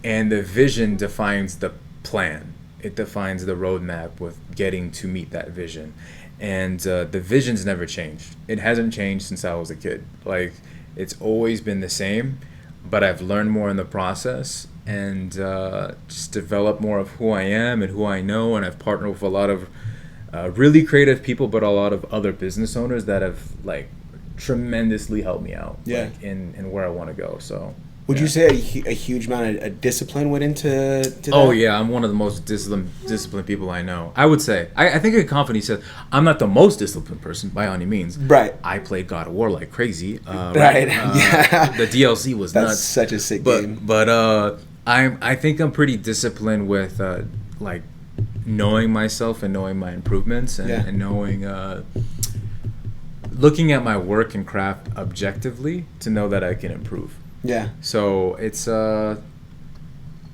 and the vision defines the plan. It defines the roadmap with getting to meet that vision. And the vision's never changed. It hasn't changed since I was a kid. Like, it's always been the same, but I've learned more in the process and just developed more of who I am and who I know. And I've partnered with a lot of really creative people, but a lot of other business owners that have like tremendously helped me out, like, in where I want to go. So would you say a huge amount of discipline went into that? Oh yeah, I'm one of the most disciplined people I know. I would say I think a company said I'm not the most disciplined person by any means. Right. I played God of War like crazy. Right. Yeah. The DLC was That's nuts. Such a sick game. But I think I'm pretty disciplined with like knowing myself and knowing my improvements and, Yeah. and knowing looking at my work and craft objectively to know that I can improve. Yeah. So it's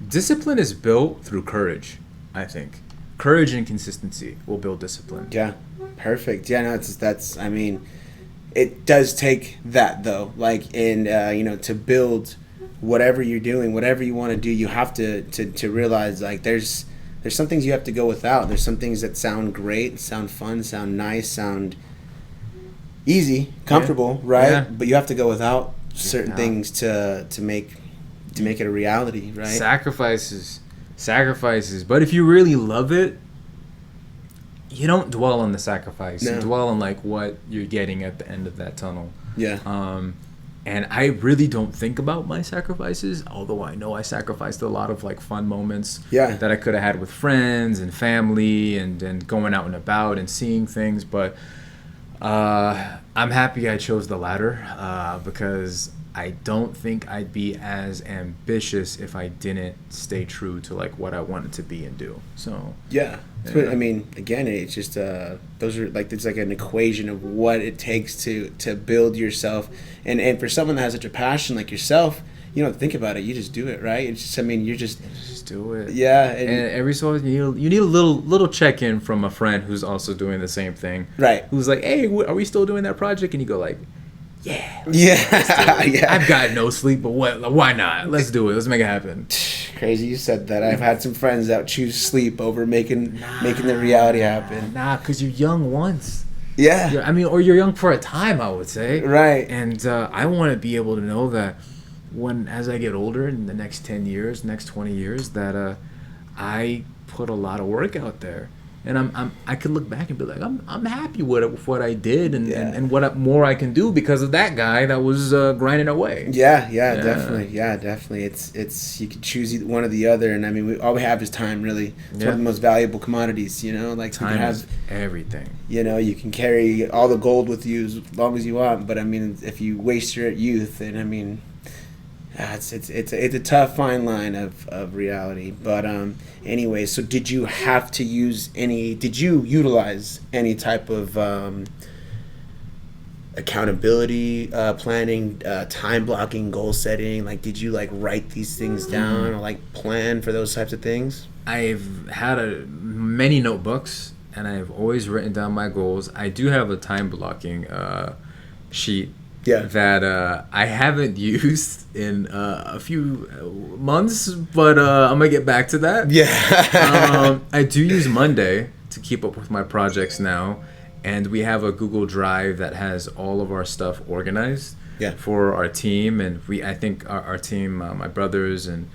discipline is built through courage, I think. Courage and consistency will build discipline. Yeah. Perfect. Yeah, no, that's I mean, it does take that though. Like in to build whatever you're doing, whatever you want to do, you have to realize like there's some things you have to go without. There's some things that sound great, sound fun, sound nice, sound easy, comfortable, right? Yeah. But you have to go without certain things to make it a reality, right? Sacrifices. But if you really love it, you don't dwell on the sacrifice. No. You dwell on like what you're getting at the end of that tunnel. Yeah. And I really don't think about my sacrifices, although I know I sacrificed a lot of like fun moments that I could have had with friends and family and going out and about and seeing things. But I'm happy I chose the latter because I don't think I'd be as ambitious if I didn't stay true to like what I wanted to be and do. So yeah. But, I mean, again, it's just those are like it's like an equation of what it takes to build yourself, and for someone that has such a passion like yourself, you don't think about it, you just do it, right? It's just, I mean, you just do it. Yeah, and every so often you need a little check in from a friend who's also doing the same thing, right? Who's like, hey, are we still doing that project? And you go like, yeah. I've got no sleep, but what? Why not? Let's do it. Let's make it happen. Crazy you said that. I've had some friends that choose sleep over making the reality happen. Nah, because you're young once. Yeah. I mean, or you're young for a time, I would say. Right. And I want to be able to know that as I get older in the next 10 years, next 20 years, that I put a lot of work out there. And I could look back and be like, I'm happy with what I did and what more I can do because of that guy that was grinding away. Yeah, definitely. It's you can choose either one or the other, and I mean, all we have is time. Really, it's one of the most valuable commodities. Like time is everything. You can carry all the gold with you as long as you want, but I mean, if you waste your youth, then I mean. It's a tough fine line of reality, but anyway. So did you utilize any type of accountability planning, time blocking, goal setting? Like, did you like write these things down or like plan for those types of things? I've had many notebooks and I've always written down my goals. I do have a time blocking sheet. Yeah. That I haven't used in a few months, but I'm gonna get back to that. Yeah. I do use Monday to keep up with my projects now, and we have a Google Drive that has all of our stuff organized for our team. And I think our team, my brothers and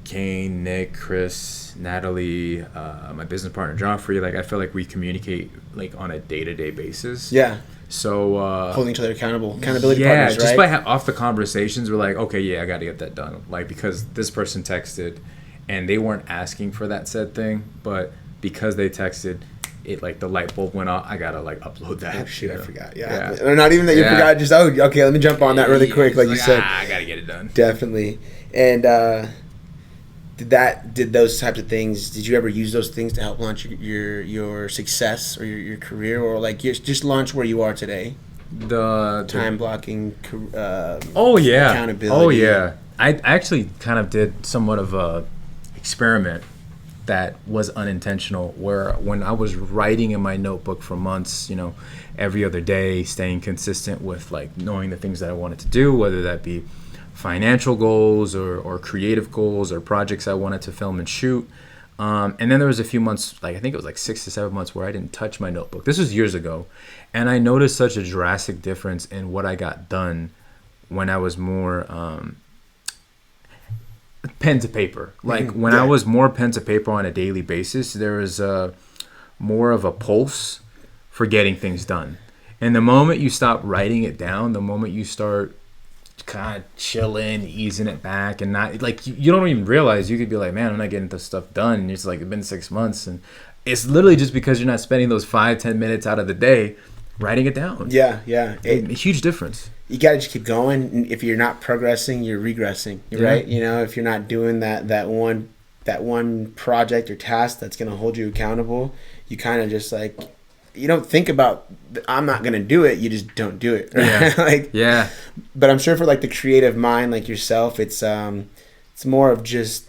Kane, Nick, Chris, Natalie, my business partner Joffrey, like I feel like we communicate like on a day-to-day basis. Yeah. So holding each other accountability partners, right? Just by off the conversations, we're like, okay, I got to get that done. Like because this person texted, and they weren't asking for that said thing, but because they texted, it like the light bulb went off. I gotta like upload that. Oh shit, I forgot. Yeah. Or not even that you forgot. Just okay, let me jump on that really quick, like you said. I gotta get it done. Definitely. And did those types of things, did you ever use those things to help launch your success or your career, or like just launch where you are today? The time blocking, accountability. Oh yeah. I actually kind of did somewhat of a experiment that was unintentional, where when I was writing in my notebook for months, every other day, staying consistent with like knowing the things that I wanted to do, whether that be financial goals or creative goals or projects I wanted to film and shoot. And then there was a few months, like I think it was like 6 to 7 months, where I didn't touch my notebook. This was years ago. And I noticed such a drastic difference in what I got done when I was more pen to paper. Like when I was more pen to paper on a daily basis, there was more of a pulse for getting things done. And the moment you stop writing it down, the moment you start kind of chilling, easing it back, and not like you don't even realize, you could be like, man, I'm not getting this stuff done, and it's like it's been 6 months, and it's literally just because you're not spending those 5-10 minutes out of the day writing it down. A huge difference. You gotta just keep going. If you're not progressing, you're regressing, right? If you're not doing that one that one project or task that's going to hold you accountable, you kind of just like, you don't think about, I'm not going to do it. You just don't do it. Right? Yeah. Like, yeah. But I'm sure for like the creative mind, like yourself, it's more of just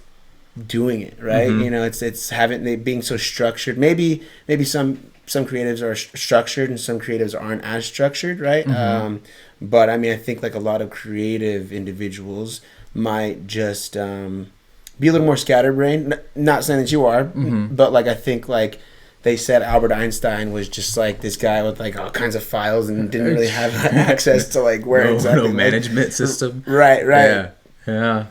doing it, right? Mm-hmm. You know, it's having, they being so structured. Maybe some creatives are structured and some creatives aren't as structured, right? Mm-hmm. But I mean, I think like a lot of creative individuals might just be a little more scatterbrained. Not saying that you are, Mm-hmm. but like I think like they said Albert Einstein was just like this guy with like all kinds of files and didn't really have access to like where exactly no management system. Right. Yeah.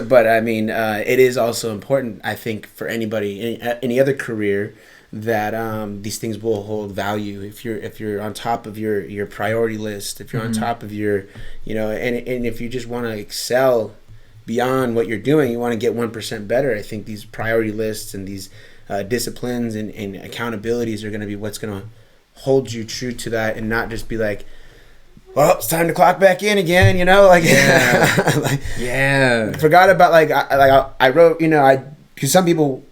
But I mean, it is also important, I think, for anybody, any other career, that these things will hold value if you're on top of your priority list, if you're on top of your, you know, and if you just want to excel beyond what you're doing, you want to get 1% better. I think these priority lists and these disciplines and accountabilities are going to be what's going to hold you true to that, and not just be like, well, it's time to clock back in again, you know, like, like forgot about I wrote, you know, because some people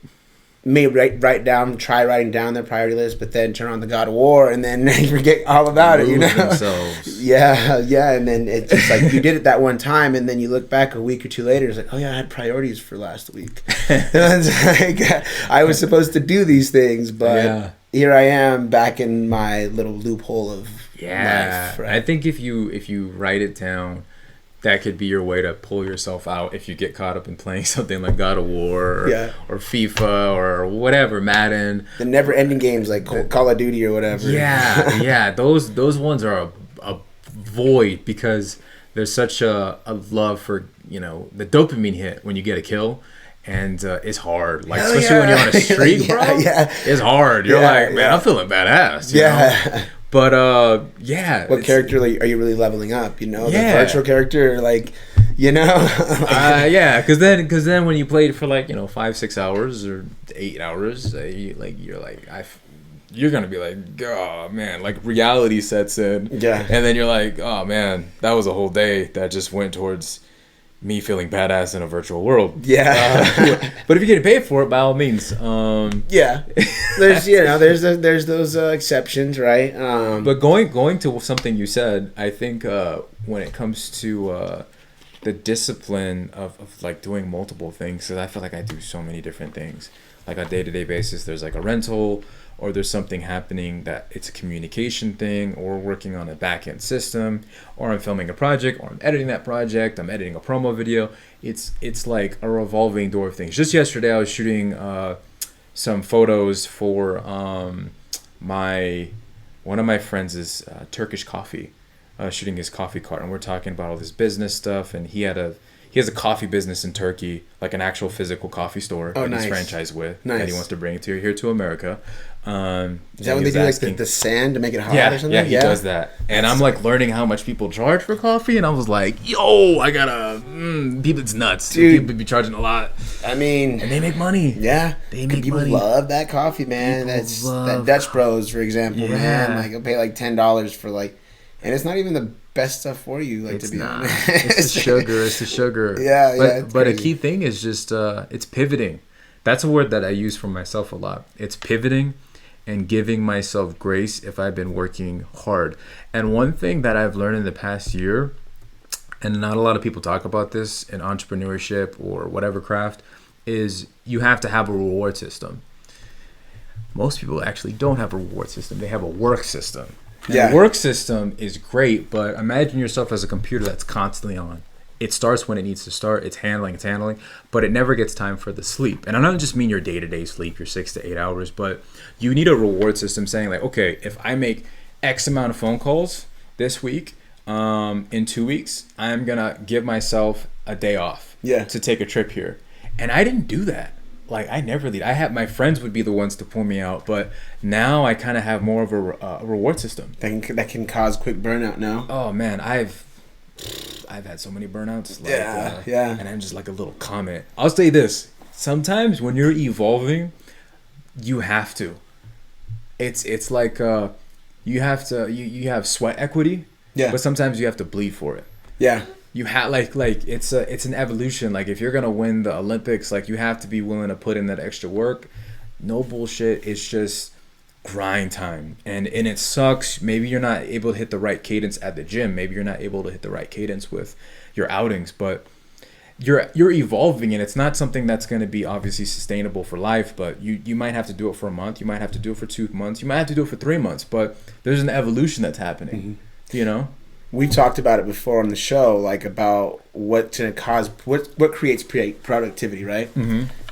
may try writing down their priority list, but then turn on the God of War and then they forget all about it, you know. Themselves. Yeah, and then it's just like you did it that one time, and then you look back a week or two later, it's like, oh yeah, I had priorities for last week. And it's like, I was supposed to do these things, but here I am back in my little loophole of life. Right? I think if you write it down, that could be your way to pull yourself out if you get caught up in playing something like God of War or FIFA or whatever, Madden. The never-ending games like Call of Duty or whatever. Yeah. Those ones are a void, because there's such a love for, you know, the dopamine hit when you get a kill. And it's hard, like especially when you're on a streak, bro. It's hard. You're like, man, I'm feeling badass. You know? But what character are you really leveling up? You know, the virtual character, like, you know. Because then when you played for like, you know, 5-6 hours or 8 hours, you're gonna be like, oh man, like reality sets in. Yeah. And then you're like, oh man, that was a whole day that just went towards me feeling badass in a virtual world. But if you're getting paid for it, by all means. There's those exceptions, right? But going to something you said, I think when it comes to the discipline of like doing multiple things, because I feel like I do so many different things, like on a day-to-day basis. There's like a rental, or there's something happening that it's a communication thing, or working on a back-end system, or I'm filming a project, or I'm editing that project, I'm editing a promo video. It's like a revolving door of things. Just yesterday I was shooting some photos for one of my friends' Turkish coffee, shooting his coffee cart, and we're talking about all this business stuff, and he has a coffee business in Turkey, like an actual physical coffee store that he's franchised with, and he wants to bring it here to America. Is that when they do like the sand to make it hot or something? Yeah, he does that. And I'm like learning how much people charge for coffee, and I was like, yo, I gotta, it's nuts. Dude, people be charging a lot. I mean, and they make money. Yeah. They make people money. Love that coffee, man. That Dutch Bros, for example, man. Like, I'll pay like $10 for like, and it's not even the best stuff for you, like, it's to be not. honest. It's the sugar. But a key thing is just it's pivoting. That's a word that I use for myself a lot. It's pivoting and giving myself grace if I've been working hard. And one thing that I've learned in the past year, and not a lot of people talk about this in entrepreneurship or whatever craft, is you have to have a reward system. Most people actually don't have a reward system. They have a work system. And the work system is great, but imagine yourself as a computer that's constantly on. It starts when it needs to start. It's handling, but it never gets time for the sleep. And I don't just mean your day-to-day sleep, your 6 to 8 hours, but you need a reward system saying like, okay, if I make X amount of phone calls this week, in 2 weeks, I'm going to give myself a day off to take a trip here. And I didn't do that. Like, I never did. My friends would be the ones to pull me out, but now I kind of have more of a reward system. That can cause quick burnout now. Oh man, I've had so many burnouts. Like, and I'm just like a little comment. I'll say this: sometimes when you're evolving, you have to. It's like you have to. You have sweat equity. Yeah. But sometimes you have to bleed for it. Yeah. you have like it's an evolution. Like if you're gonna win the Olympics, like you have to be willing to put in that extra work. No bullshit. It's just grind time, and it sucks. Maybe you're not able to hit the right cadence at the gym. Maybe you're not able to hit the right cadence with your outings, but you're evolving, and it's not something that's going to be obviously sustainable for life. But you might have to do it for a month. You might have to do it for 2 months. You might have to do it for 3 months. But there's an evolution that's happening. You know. We've talked about it before on the show, like about what creates productivity, right?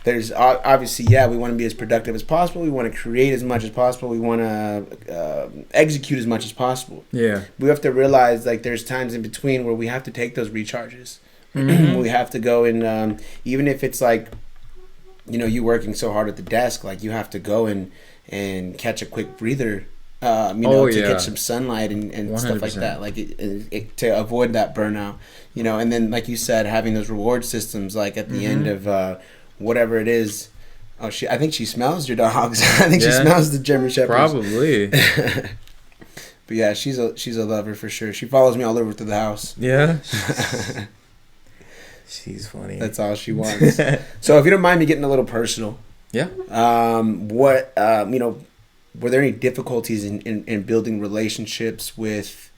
There's obviously, we want to be as productive as possible. We want to create as much as possible. We want to execute as much as possible. Yeah. We have to realize, like, there's times in between where we have to take those recharges. We have to go and, even if it's like, you know, you working so hard at the desk, like you have to go and catch a quick breather, to get some sunlight and stuff like that, like to avoid that burnout, you know. And then, like you said, having those reward systems, like at the end of whatever it is. I think she smells your dogs. I think she smells the German Shepherds. Probably. But yeah, she's a lover for sure. She follows me all over through the house. Yeah. She's funny. That's all she wants. So if you don't mind me getting a little personal. Yeah. Were there any difficulties in building relationships with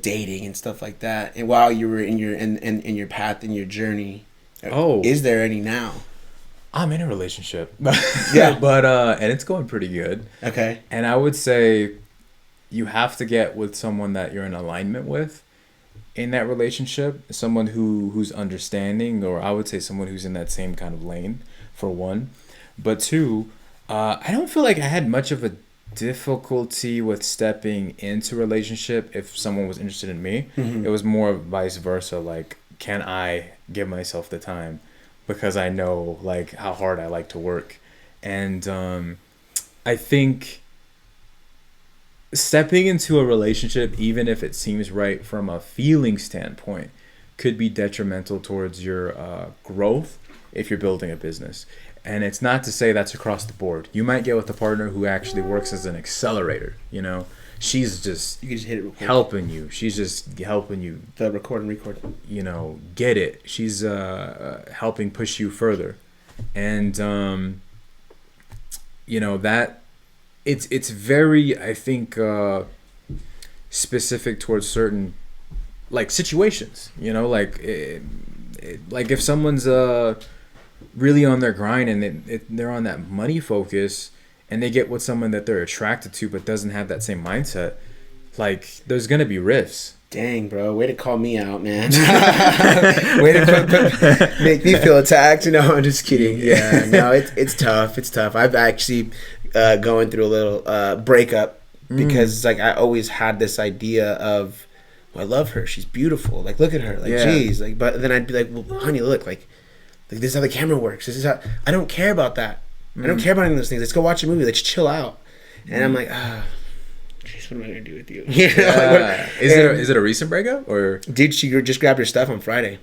dating and stuff like that, and while you were in your path, in your journey? Is there any now? I'm in a relationship. Yeah. But and it's going pretty good. Okay. And I would say you have to get with someone that you're in alignment with in that relationship, someone who's understanding, or I would say someone who's in that same kind of lane, for one. But two, I don't feel like I had much of a difficulty with stepping into a relationship if someone was interested in me. It was more vice versa, like, can I give myself the time, because I know like how hard I like to work. And I think stepping into a relationship, even if it seems right from a feeling standpoint, could be detrimental towards your growth if you're building a business. And it's not to say that's across the board. You might get with a partner who actually works as an accelerator, you know. She's just, you can just hit it, helping you. She's just helping you. The record. You know, get it. She's helping push you further, and you know that it's very, I think, specific towards certain like situations. You know, like like if someone's really on their grind and they're on that money focus, and they get with someone that they're attracted to but doesn't have that same mindset, like there's gonna be rifts. Dang, bro, way to call me out, man. Way to make me feel attacked. No, I'm just kidding. Yeah, no, it's tough. It's tough. I've actually going through a little breakup because like I always had this idea of, well, I love her, she's beautiful, like look at her, like geez, like, but then I'd be like, well, honey, look, like this is how the camera works. This is how, I don't care about that. I don't care about any of those things. Let's go watch a movie. Let's chill out. And I'm like, jeez, what am I gonna do with you? You know, like, is it a recent breakup, or dude? She just grabbed her stuff on Friday.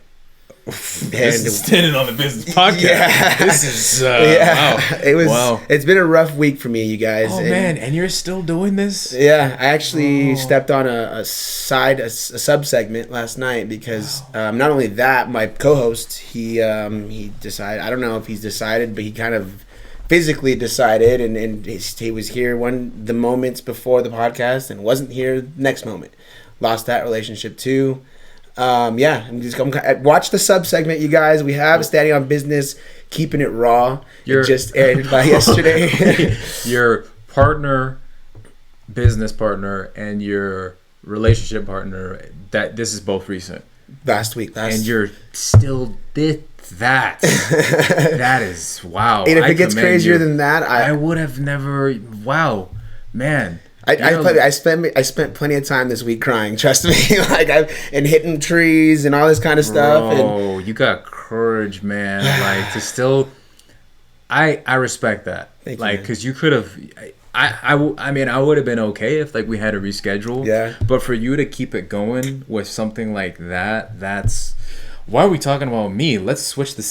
This is standing on the business podcast. Yeah. This is wow. It was. Wow. It's been a rough week for me, you guys. Oh man, and you're still doing this? Yeah, I actually stepped on a sub segment last night because not only that, my co-host he decided. I don't know if he's decided, but he kind of physically decided, and he was here the moments before the podcast and wasn't here the next moment. Lost that relationship too. I'm watch the sub segment, you guys. We have Standing on Business, Keeping It Raw. It just aired by yesterday. Your business partner, and your relationship partner, that this is both recent. Last week. And you're still that. That is wow. And if it gets crazier than that, I would have never. Wow, man. I spent plenty of time this week crying. Trust me, and hitting trees and all this kind of stuff. Oh, you got courage, man. Like to still, I respect that. Thank you, because you could have. I mean, I would have been okay if like we had to reschedule. Yeah. But for you to keep it going with something like that, that's why are we talking about me? Let's switch the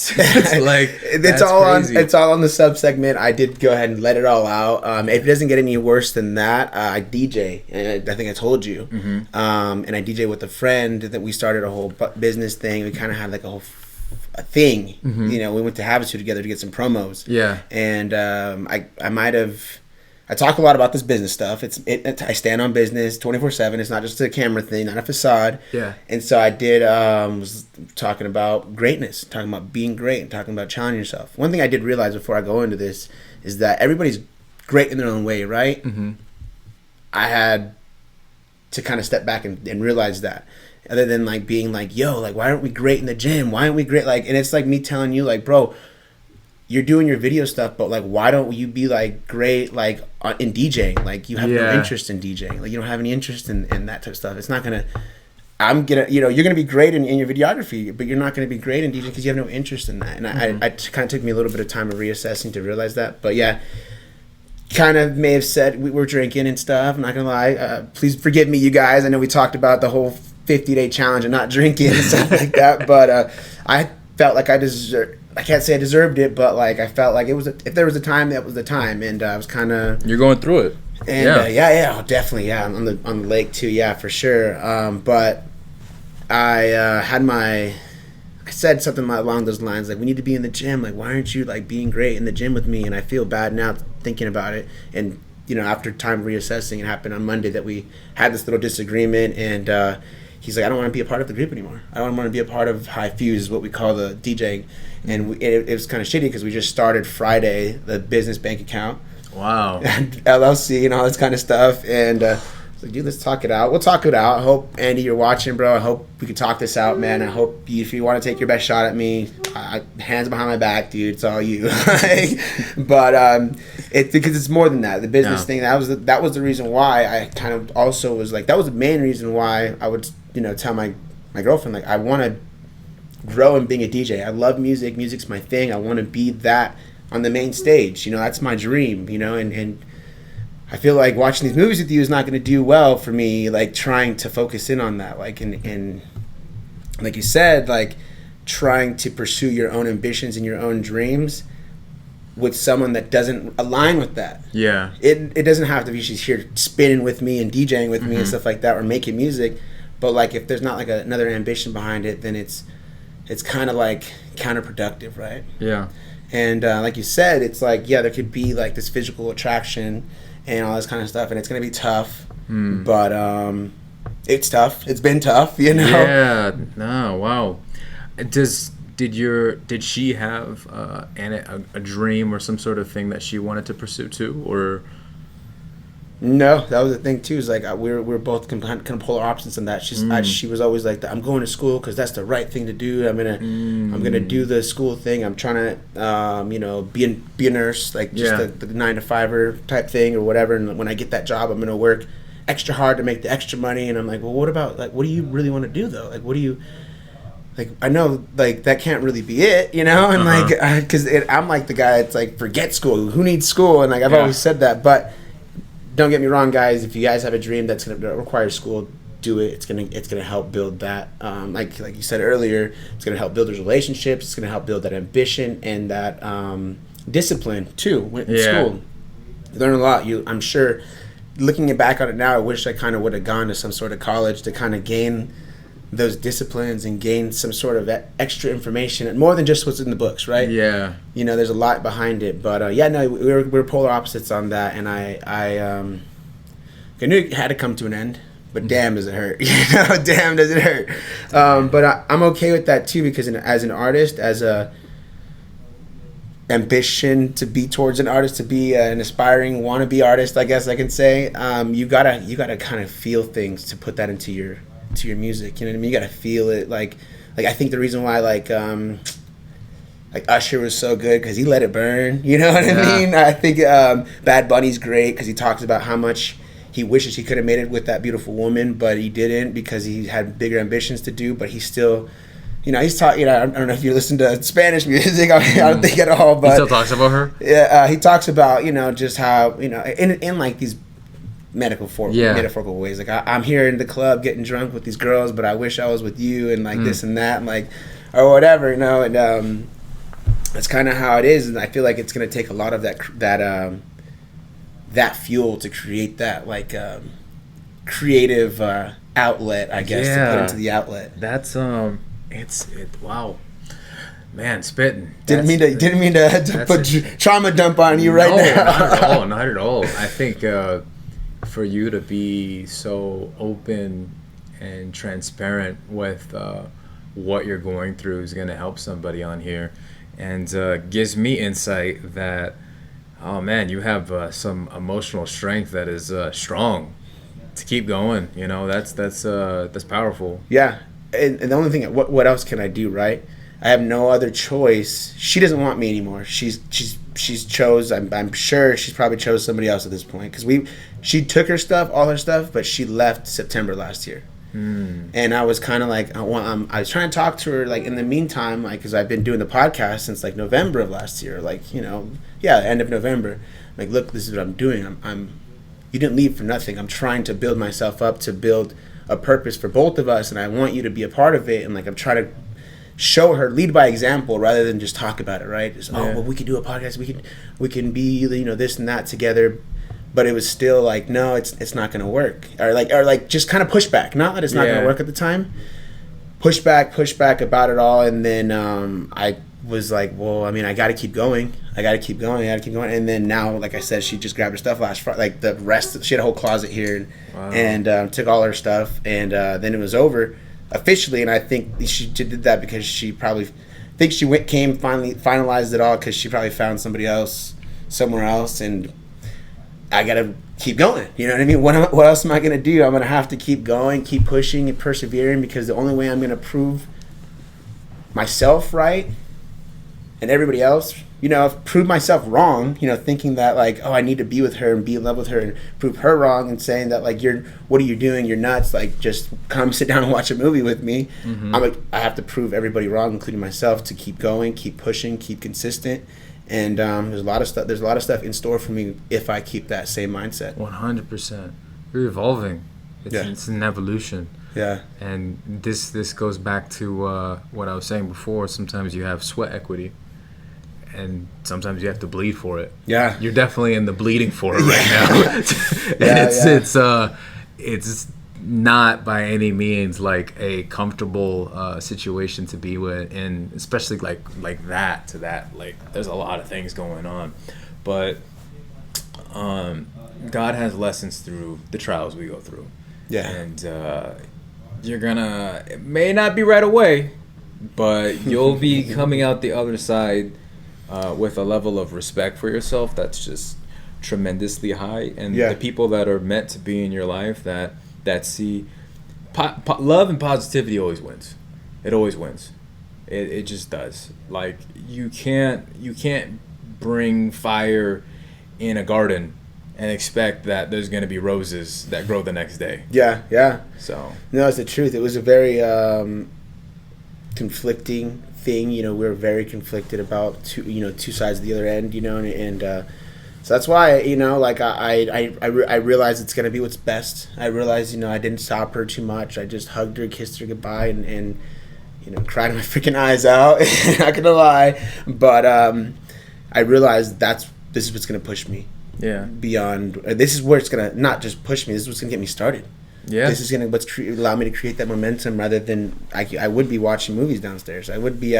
like it's all on the sub segment. I did go ahead and let it all out. If it doesn't get any worse than that, I DJ, and I think I told you. Mm-hmm. And I DJ with a friend that we started a whole business thing. We kind of had like a whole a thing. Mm-hmm. You know, we went to Havasu together to get some promos. Yeah. And I talk a lot about this business stuff. I stand on business 24/7. It's not just a camera thing, not a facade. Yeah. And so I was talking about greatness, talking about being great, and talking about challenging yourself. One thing I did realize before I go into this is that everybody's great in their own way, right? Mm-hmm. I had to kind of step back and realize that. Other than like being like, yo, like, why aren't we great in the gym? Why aren't we great? Like, and it's like me telling you, like, bro, you're doing your video stuff, but like, why don't you be like great like in DJing? Like, you have no interest in DJing. Like, you don't have any interest in that type of stuff. It's not gonna. You're gonna be great in your videography, but you're not gonna be great in DJing because you have no interest in that. And I kind of took me a little bit of time of reassessing to realize that. But yeah, kind of may have said we were drinking and stuff. I'm not gonna lie. Please forgive me, you guys. I know we talked about the whole 50-day challenge and not drinking and stuff like that, but I felt like I can't say I deserved it, but like I felt like if there was a time, that was the time, and I was kind of. You're going through it. And definitely, on the lake too, yeah, for sure. But I said something along those lines, like, we need to be in the gym. Like, why aren't you like being great in the gym with me? And I feel bad now thinking about it. And after time reassessing, it happened on Monday that we had this little disagreement, and he's like, I don't want to be a part of the group anymore. I don't want to be a part of High Fuse, what we call the DJing. And it was kind of shitty because we just started Friday the business bank account. Wow. And LLC and all this kind of stuff. And I was like, dude, let's talk it out. We'll talk it out. I hope, Andy, you're watching, bro. I hope we can talk this out, man. I hope if you want to take your best shot at me, hands behind my back, dude. It's all you. But it's because it's more than that. The business thing, that was the reason why I kind of also was like, that was the main reason why I would, tell my girlfriend, like, I want to grow in being a DJ. I love music. Music's my thing. I want to be that on the main stage. That's my dream, and I feel like watching these movies with you is not going to do well for me, like trying to focus in on that. Like, and like you said, like trying to pursue your own ambitions and your own dreams with someone that doesn't align with that. Yeah. It doesn't have to be she's here spinning with me and DJing with me and stuff like that, or making music. But like, if there's not like another ambition behind it, then it's kind of like counterproductive, right? Yeah. And like you said, it's like, there could be like this physical attraction and all this kind of stuff, and it's gonna be tough. But it's tough. It's been tough, Yeah. No. Wow. Did she have a dream or some sort of thing that she wanted to pursue too, or? No, that was the thing too. Is like we're both kind of polar opposites in that. She was always like, I'm going to school because that's the right thing to do. I'm gonna do the school thing. I'm trying to be a nurse, like just the 9-to-5er type thing or whatever. And when I get that job, I'm gonna work extra hard to make the extra money. And I'm like, well, what about like, what do you really want to do though? Like, what do you like? I know like that can't really be it, And like, because I'm like the guy that's like, forget school. Who needs school? And like I've always said that, but. Don't get me wrong, guys. If you guys have a dream that's going to require school, do it. It's gonna help build that. Like you said earlier, it's gonna help build those relationships. It's gonna help build that ambition and that discipline too. In school, you learn a lot. I'm sure. Looking back on it now, I wish I kind of would have gone to some sort of college to kind of gain those disciplines and gain some sort of extra information, and more than just what's in the books, right? Yeah. There's a lot behind it, but we're polar opposites on that, and I knew it had to come to an end, but damn does it hurt, damn does it hurt. But I'm okay with that too, because as an artist, as a ambition to be towards an artist, to be an aspiring wannabe artist, I guess I can say, you gotta kind of feel things to put that into your music, you know what I mean? You gotta feel it. Like I think the reason why like Usher was so good because he let it burn, you know what I mean? I think Bad Bunny's great because he talks about how much he wishes he could have made it with that beautiful woman, but he didn't because he had bigger ambitions to do. But he still, he's talking. I don't know if you listen to Spanish music. I don't think at all. But he still talks about her. Yeah, he talks about just how in like these metaphorical ways. Like I'm here in the club getting drunk with these girls, but I wish I was with you, and like this and that. And like, or whatever, you know, and that's kind of how it is, and I feel like it's gonna take a lot of that fuel to create that like creative outlet, I guess, to put into the outlet. That's wow, man, spitting. Didn't mean to put trauma dump on you right now. Not at all. I think for you to be so open and transparent with what you're going through is going to help somebody on here, and gives me insight that, oh man, you have some emotional strength that is strong to keep going. You know, that's powerful. Yeah, and the only thing, what else can I do, right? I have no other choice. She doesn't want me anymore. She's chose. I'm sure she's probably chose somebody else at this point, because she took her stuff, all her stuff, but she left September last year. And I was kind of like, I was trying to talk to her, like, in the meantime, like, because I've been doing the podcast since like November of last year, like, you know, end of November. Like, look, this is what I'm doing. You didn't leave for nothing. I'm trying to build myself up to build a purpose for both of us, and I want you to be a part of it. And like, I'm trying to show her, lead by example rather than just talk about it, right? Just, oh, well, we could do a podcast. We can be, you know, this and that together. But it was still like, no, it's not going to work. Or like just kind of pushback. Not that it's not going to work at the time. Pushback about it all. And then I was like, well, I mean, I got to keep going. And then now, like I said, she just grabbed her stuff last Friday. Like the rest, she had a whole closet here and took all her stuff. And then it was over officially. And I think she did that because she probably finalized it all because she probably found somebody else somewhere else. And I gotta keep going. You know what I mean? What else am I gonna do? I'm gonna have to keep going, keep pushing and persevering, because the only way I'm gonna prove myself right and everybody else, you know, prove myself wrong, you know, thinking that like, oh, I need to be with her and be in love with her, and prove her wrong and saying that like, what are you doing? You're nuts. Like, just come sit down and watch a movie with me. I have to prove everybody wrong, including myself, to keep going, keep pushing, keep consistent. And there's a lot of stuff in store for me if I keep that same mindset. 100%. You're evolving. It's an evolution. Yeah. And this goes back to what I was saying before. Sometimes you have sweat equity, and sometimes you have to bleed for it. Yeah. You're definitely in the bleeding for it right now. It's not by any means like a comfortable situation to be with, and especially like that like there's a lot of things going on, but God has lessons through the trials we go through. And it may not be right away, but you'll be coming out the other side with a level of respect for yourself that's just tremendously high. And the people that are meant to be in your life that see love and positivity always wins. It always wins. It just does. Like, you can't bring fire in a garden and expect that there's going to be roses that grow the next day. Yeah. So no, it's the truth. It was a very conflicting thing. You know, we were very conflicted about two sides of the other end. You know, and so that's why, you know, like I realized it's gonna be what's best. I realized, you know, I didn't stop her too much. I just hugged her, kissed her goodbye, and you know, cried my freaking eyes out. Not gonna lie, but I realized this is what's gonna push me. Beyond. This is where it's gonna not just push me. This is what's gonna get me started. This is gonna allow me to create that momentum, rather than I would be watching movies downstairs. I would be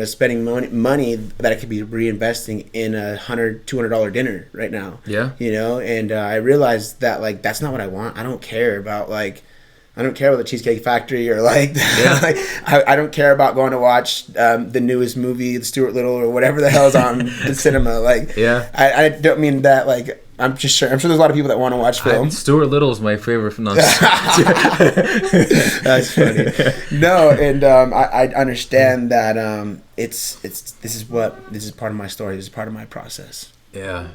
spending money that I could be reinvesting in a $100-$200 dinner right now. You know, and I realized that like that's not what I want. I don't care about the Cheesecake Factory or like I don't care about going to watch the newest movie, the Stuart Little or whatever the hell's on the cinema. Like I don't mean that like. I'm sure there's a lot of people that want to watch film. Stuart Little is my favorite from That's funny. No, and I understand that this is part of my story. This is part of my process. Yeah,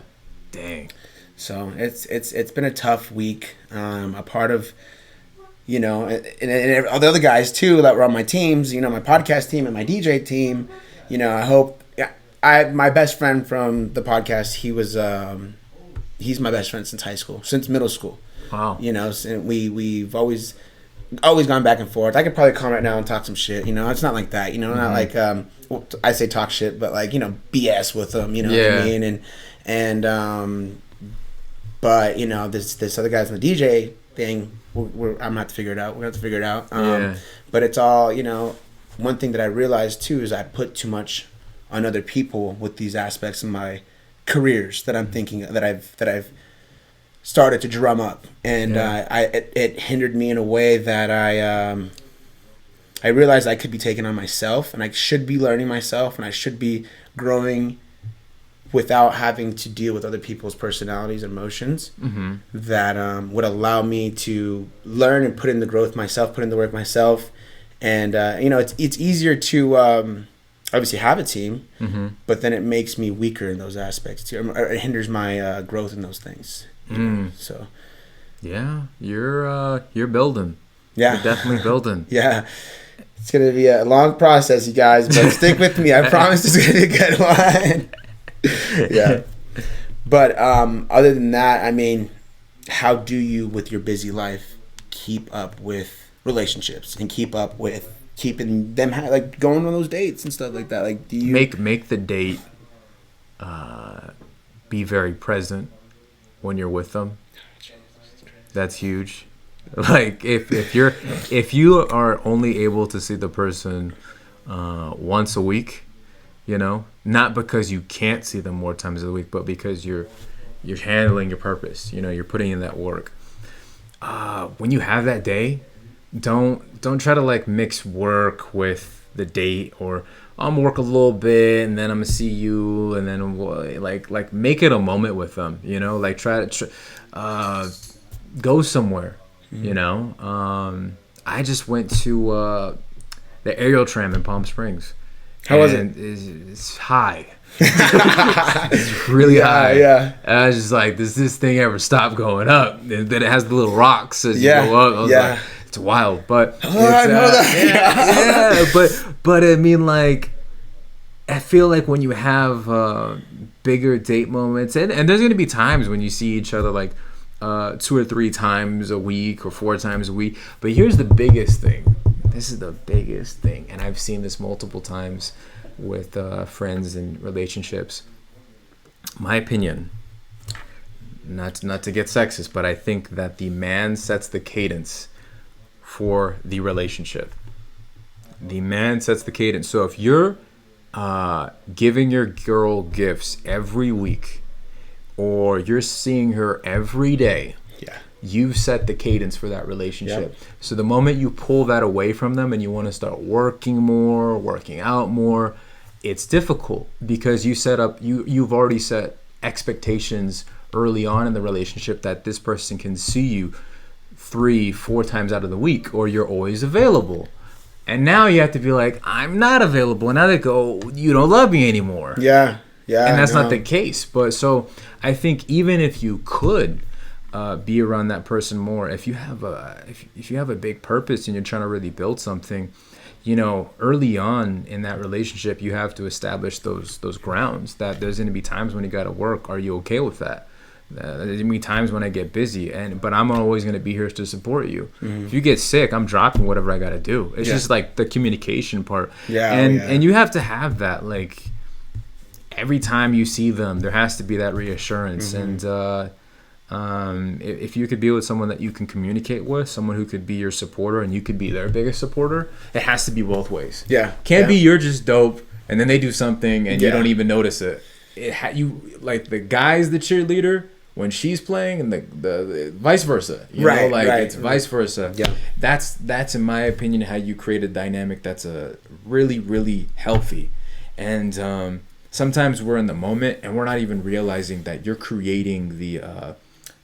dang. So it's been a tough week. A part of, you know, and all the other guys too that were on my teams. You know, my podcast team and my DJ team. You know, I hope. My best friend from the podcast. He was. He's my best friend since high school, since middle school. Wow. You know, and we've always always gone back and forth. I could probably call him right now and talk some shit. It's not like that. Not like well, I say talk shit, but like BS with him. What I mean? And but this other guy's in the DJ thing. I'm gonna have to figure it out. We're gonna have to figure it out. But it's all one thing that I realized too is I put too much on other people with these aspects of my careers that I'm thinking that I've started to drum up, and it hindered me in a way that I realized I could be taking on myself, and I should be learning myself, and I should be growing without having to deal with other people's personalities and emotions. That would allow me to learn and put in the growth myself, put in the work myself. And it's easier to obviously have a team, but then it makes me weaker in those aspects too, or it hinders my growth in those things. So you're building. You're definitely building. It's gonna be a long process, you guys, but stick with me. I promise it's gonna be a good one. But other than that, I mean, how do you, with your busy life, keep up with relationships and keep up with keeping them like going on those dates and stuff like that? Like, do you make the date be very present when you're with them? That's huge. Like if you are only able to see the person once a week, not because you can't see them more times a week, but because you're handling your purpose, you're putting in that work. When you have that day, don't try to like mix work with the date, or I'm work a little bit and then I'm gonna see you, and then like make it a moment with them, like try to go somewhere. I just went to the aerial tram in Palm Springs. How was it? It's high. It's really high. And I was just like, does this thing ever stop going up? And then it has the little rocks as you go up. I was like, it's wild, but I know that. But I mean, like, I feel like when you have bigger date moments, and there's gonna be times when you see each other like 2 or 3 times a week or 4 times a week. But here's the biggest thing. This is the biggest thing, and I've seen this multiple times with friends and relationships. My opinion, not to get sexist, but I think that the man sets the cadence for the relationship. The man sets the cadence. So if you're giving your girl gifts every week, or you're seeing her every day, you've set the cadence for that relationship. So the moment you pull that away from them and you want to start working more, working out more, it's difficult, because you've already set expectations early on in the relationship that this person can see you 3-4 times out of the week, or you're always available. And now you have to be like, I'm not available. And now they go, you don't love me anymore. And that's not the case. But so I think even if you could be around that person more, if you have a big purpose and you're trying to really build something, early on in that relationship, you have to establish those grounds, that there's going to be times when you got to work. Are you okay with that? There's going to be times when I get busy, but I'm always going to be here to support you. If you get sick, I'm dropping whatever I got to do. It's just like the communication part. And you have to have that, like, every time you see them, there has to be that reassurance. And if you could be with someone that you can communicate with, someone who could be your supporter and you could be their biggest supporter, it has to be both ways. Can't be you're just dope and then they do something and you don't even notice it. You like the guy's the cheerleader when she's playing, and the vice versa. It's vice versa. That's in my opinion how you create a dynamic that's a really, really healthy. And sometimes we're in the moment and we're not even realizing that you're creating the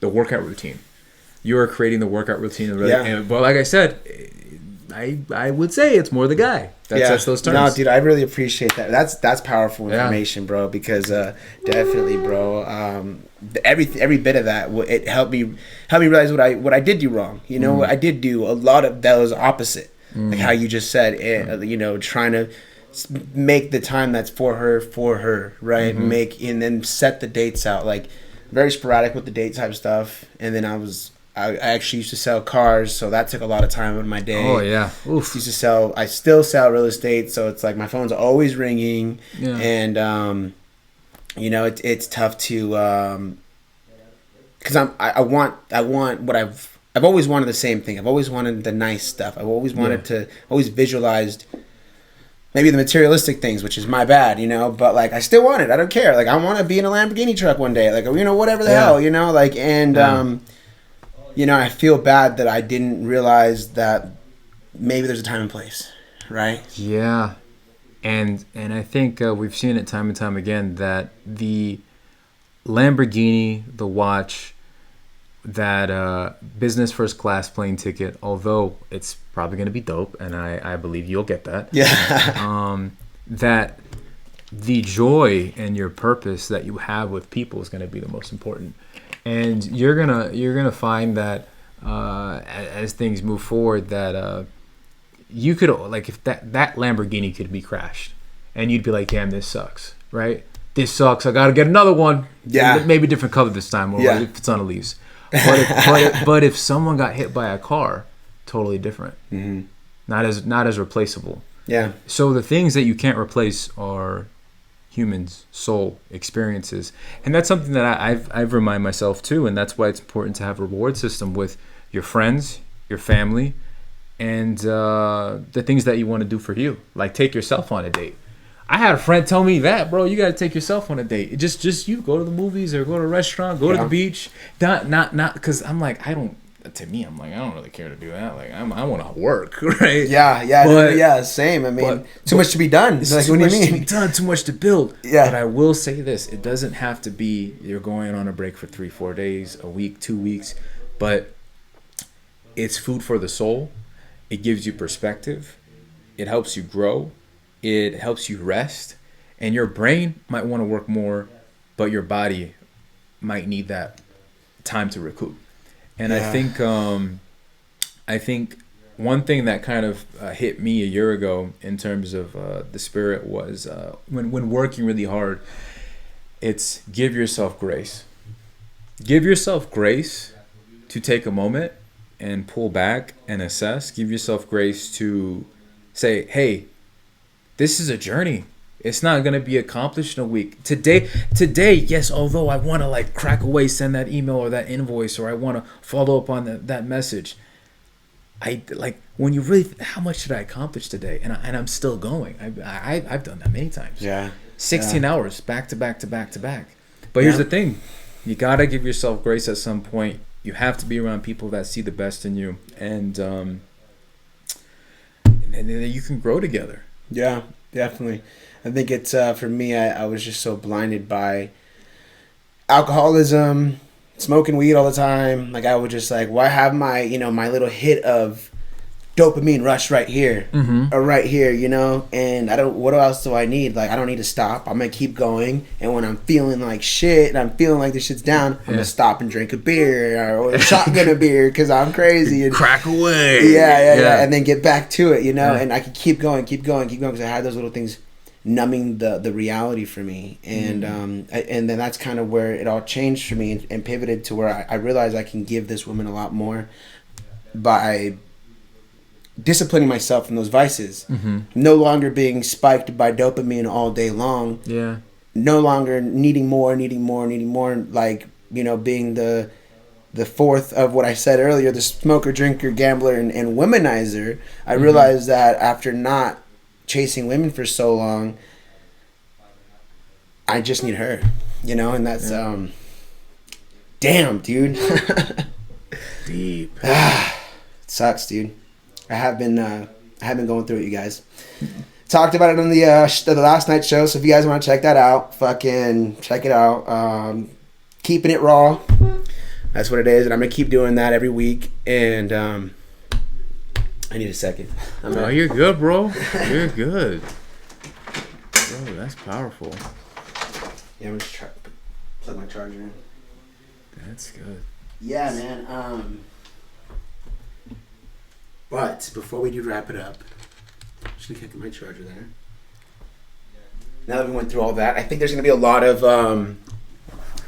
workout routine. You are creating the workout routine. But like I said, I would say it's more the guy that sets those terms. No, dude, I really appreciate that. That's powerful information, bro. Because definitely, bro. Every bit of that, it helped me realize what I did do wrong. I did do a lot of that was opposite, like how you just said. Trying to make the time that's for her, right? And then set the dates out, like very sporadic with the date type stuff. And then I was I actually used to sell cars, so that took a lot of time out of my day. Oh yeah. Oof. I still sell real estate, so it's like my phone's always ringing, and it's tough to because I want what I've always wanted the same thing. I've always wanted the nice stuff. I've always wanted to always visualized maybe the materialistic things, which is my bad, but like I still want it. I don't care. Like I want to be in a Lamborghini truck one day, like whatever the hell, like I feel bad that I didn't realize that maybe there's a time and place, right? Yeah. And I think we've seen it time and time again that the Lamborghini, the watch, that business first class plane ticket, although it's probably going to be dope, and I believe you'll get that. Yeah. That the joy and your purpose that you have with people is going to be the most important. And you're gonna find that as things move forward that you could, like, if that Lamborghini could be crashed and you'd be like, damn, this sucks, right? This sucks. I gotta get another one. Yeah. Maybe different color this time, or if it's on a lease. But if someone got hit by a car, totally different. Mm-hmm. Not as replaceable. Yeah. So the things that you can't replace are humans, soul, experiences, and that's something that I've remind myself too, and that's why it's important to have a reward system with your friends, your family, and the things that you want to do for you, like take yourself on a date. I had a friend tell me that, bro, you got to take yourself on a date. Just you go to the movies or go to a restaurant, go to the beach. Not because I'm like, I don't really care to do that. Like I want to work, right? Yeah, same. I mean, too much to be done. It's like, too what do much you mean? to be done, too much to build. Yeah. But I will say this: it doesn't have to be you're going on a break for 3-4 days, a week, 2 weeks, but it's food for the soul. It gives you perspective. It helps you grow. It helps you rest, and your brain might want to work more, but your body might need that time to recoup. And I think one thing that kind of hit me a year ago in terms of the spirit was when working really hard, it's give yourself grace. Give yourself grace to take a moment and pull back and assess. Give yourself grace to say, hey, this is a journey. It's not going to be accomplished in a week. Today, yes, although I want to like crack away, send that email or that invoice, or I want to follow up on that message. I like when you really, how much did I accomplish today? And I'm still going. I've done that many times. Yeah. 16 hours back to back to back to back. But here's the thing. You got to give yourself grace at some point. You have to be around people that see the best in you. And then you can grow together. Yeah, definitely. I think it's for me. I was just so blinded by alcoholism, smoking weed all the time. Like I would just like, why have my my little hit of dopamine rush right here or right here, and what else do I need? Like I don't need to stop. I'm gonna keep going, and when I'm feeling like shit and I'm feeling like this shit's down, I'm gonna stop and drink a beer or shotgun a beer because I'm crazy and crack away. Yeah, and then get back to it, and I could keep going because I had those little things numbing the reality for me, and and then that's kind of where it all changed for me and pivoted to where I realized I can give this woman a lot more by disciplining myself from those vices. No longer being spiked by dopamine all day long. No longer needing more, like being the fourth of what I said earlier, the smoker, drinker, gambler, and womanizer. I realized that after not chasing women for so long, I just need her, and that's damn, dude. Deep. It sucks, dude. I have been going through it, you guys. Talked about it on the last night show, so if you guys want to check that out, fucking check it out. Keeping it raw, that's what it is, and I'm gonna keep doing that every week. And I need a second. No, you're good, bro. You're good. Bro, that's powerful. Yeah, I'm just plug my charger in. That's good. Yeah, man. But before we do wrap it up, I'm just gonna kick my charger there. Now that we went through all that, I think there's gonna be a lot of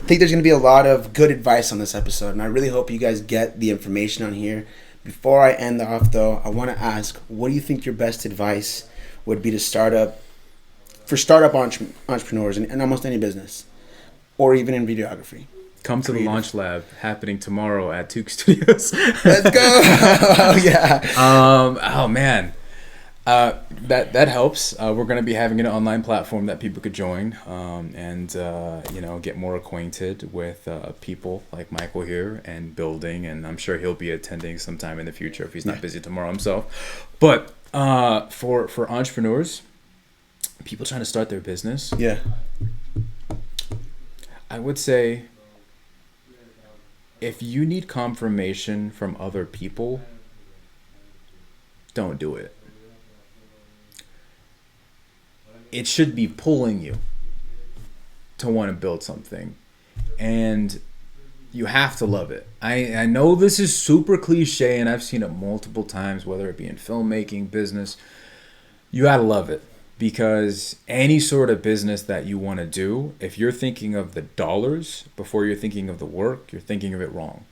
I think there's going to be a lot of good advice on this episode, and I really hope you guys get the information on here. Before I end off, though, I want to ask, what do you think your best advice would be to startup entrepreneurs in almost any business, or even in videography? Come to the launch lab happening tomorrow at Tukes Studios. Let's go! Yeah. Oh man. That helps. We're going to be having an online platform that people could join and get more acquainted with people like Michael here and building. And I'm sure he'll be attending sometime in the future if he's not busy tomorrow himself. But for entrepreneurs, people trying to start their business, I would say if you need confirmation from other people, don't do it. It should be pulling you to want to build something, and you have to love it. I know this is super cliche, and I've seen it multiple times, whether it be in filmmaking, business. You gotta love it, because any sort of business that you want to do, if you're thinking of the dollars before you're thinking of the work, you're thinking of it wrong.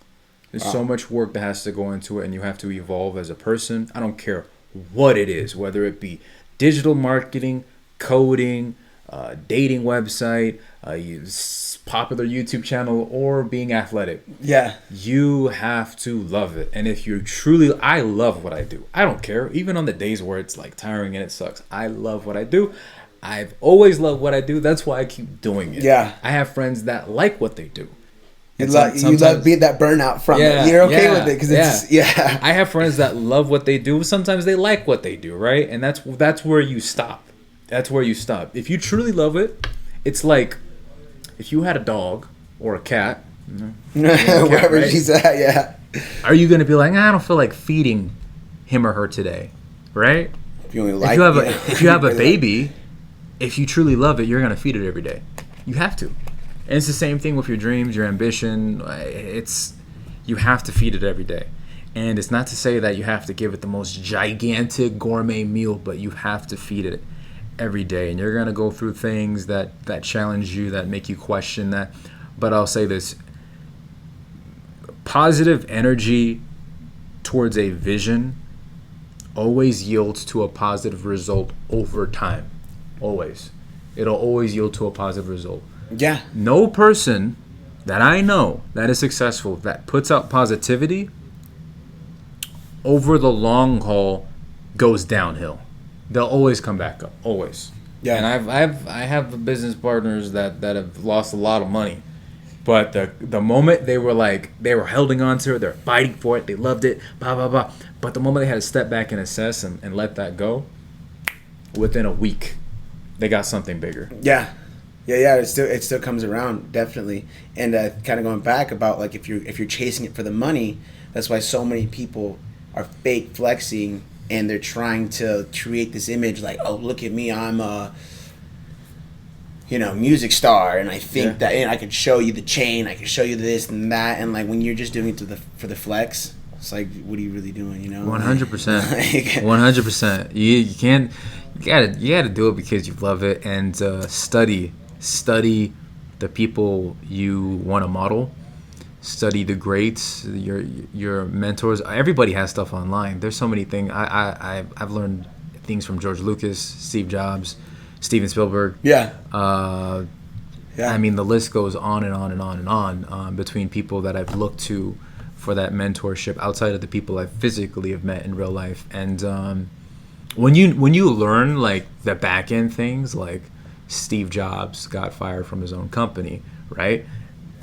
There's so much work that has to go into it, and you have to evolve as a person. I don't care what it is, whether it be digital marketing, coding, dating website, popular YouTube channel, or being athletic. Yeah. You have to love it. And if you truly, I love what I do. I don't care. Even on the days where it's like tiring and it sucks. I love what I do. I've always loved what I do. That's why I keep doing it. Yeah. I have friends that like what they do. You love being that burnout from it. You're okay with it because I have friends that love what they do. Sometimes they like what they do, right? And that's where you stop. That's where you stop. If you truly love it, it's like if you had a dog or a cat, wherever right? She's at, yeah. Are you gonna be like, I don't feel like feeding him or her today, right? If you have a baby, if you truly love it, you're gonna feed it every day. You have to, and it's the same thing with your dreams, your ambition. You have to feed it every day. And it's not to say that you have to give it the most gigantic gourmet meal, but you have to feed it every day. And you're going to go through things that challenge you, that make you question that. But I'll say this. Positive energy towards a vision always yields to a positive result over time. Always. It'll always yield to a positive result. Yeah. No person that I know that is successful, that puts out positivity, over the long haul goes downhill. They'll always come back up, always. Yeah. And I have business partners that have lost a lot of money, but the moment they were holding on to it, they're fighting for it, they loved it, blah blah blah. But the moment they had to step back and assess and let that go, within a week, they got something bigger. Yeah. It still comes around, definitely. And kind of going back about like if you're chasing it for the money, that's why so many people are fake flexing. And they're trying to create this image like, oh, look at me, I'm a, music star, and I think that I could show you the chain, I could show you this and that, and like when you're just doing it for the flex, it's like, what are you really doing? 100%, 100%. You can't. You gotta do it because you love it, and study the people you want to model. Study the greats, your mentors. Everybody has stuff online. There's so many things. I've learned things from George Lucas, Steve Jobs, Steven Spielberg. Yeah. I mean, the list goes on and on and on and on between people that I've looked to for that mentorship outside of the people I physically have met in real life. And when you learn like the back end things, like Steve Jobs got fired from his own company, right?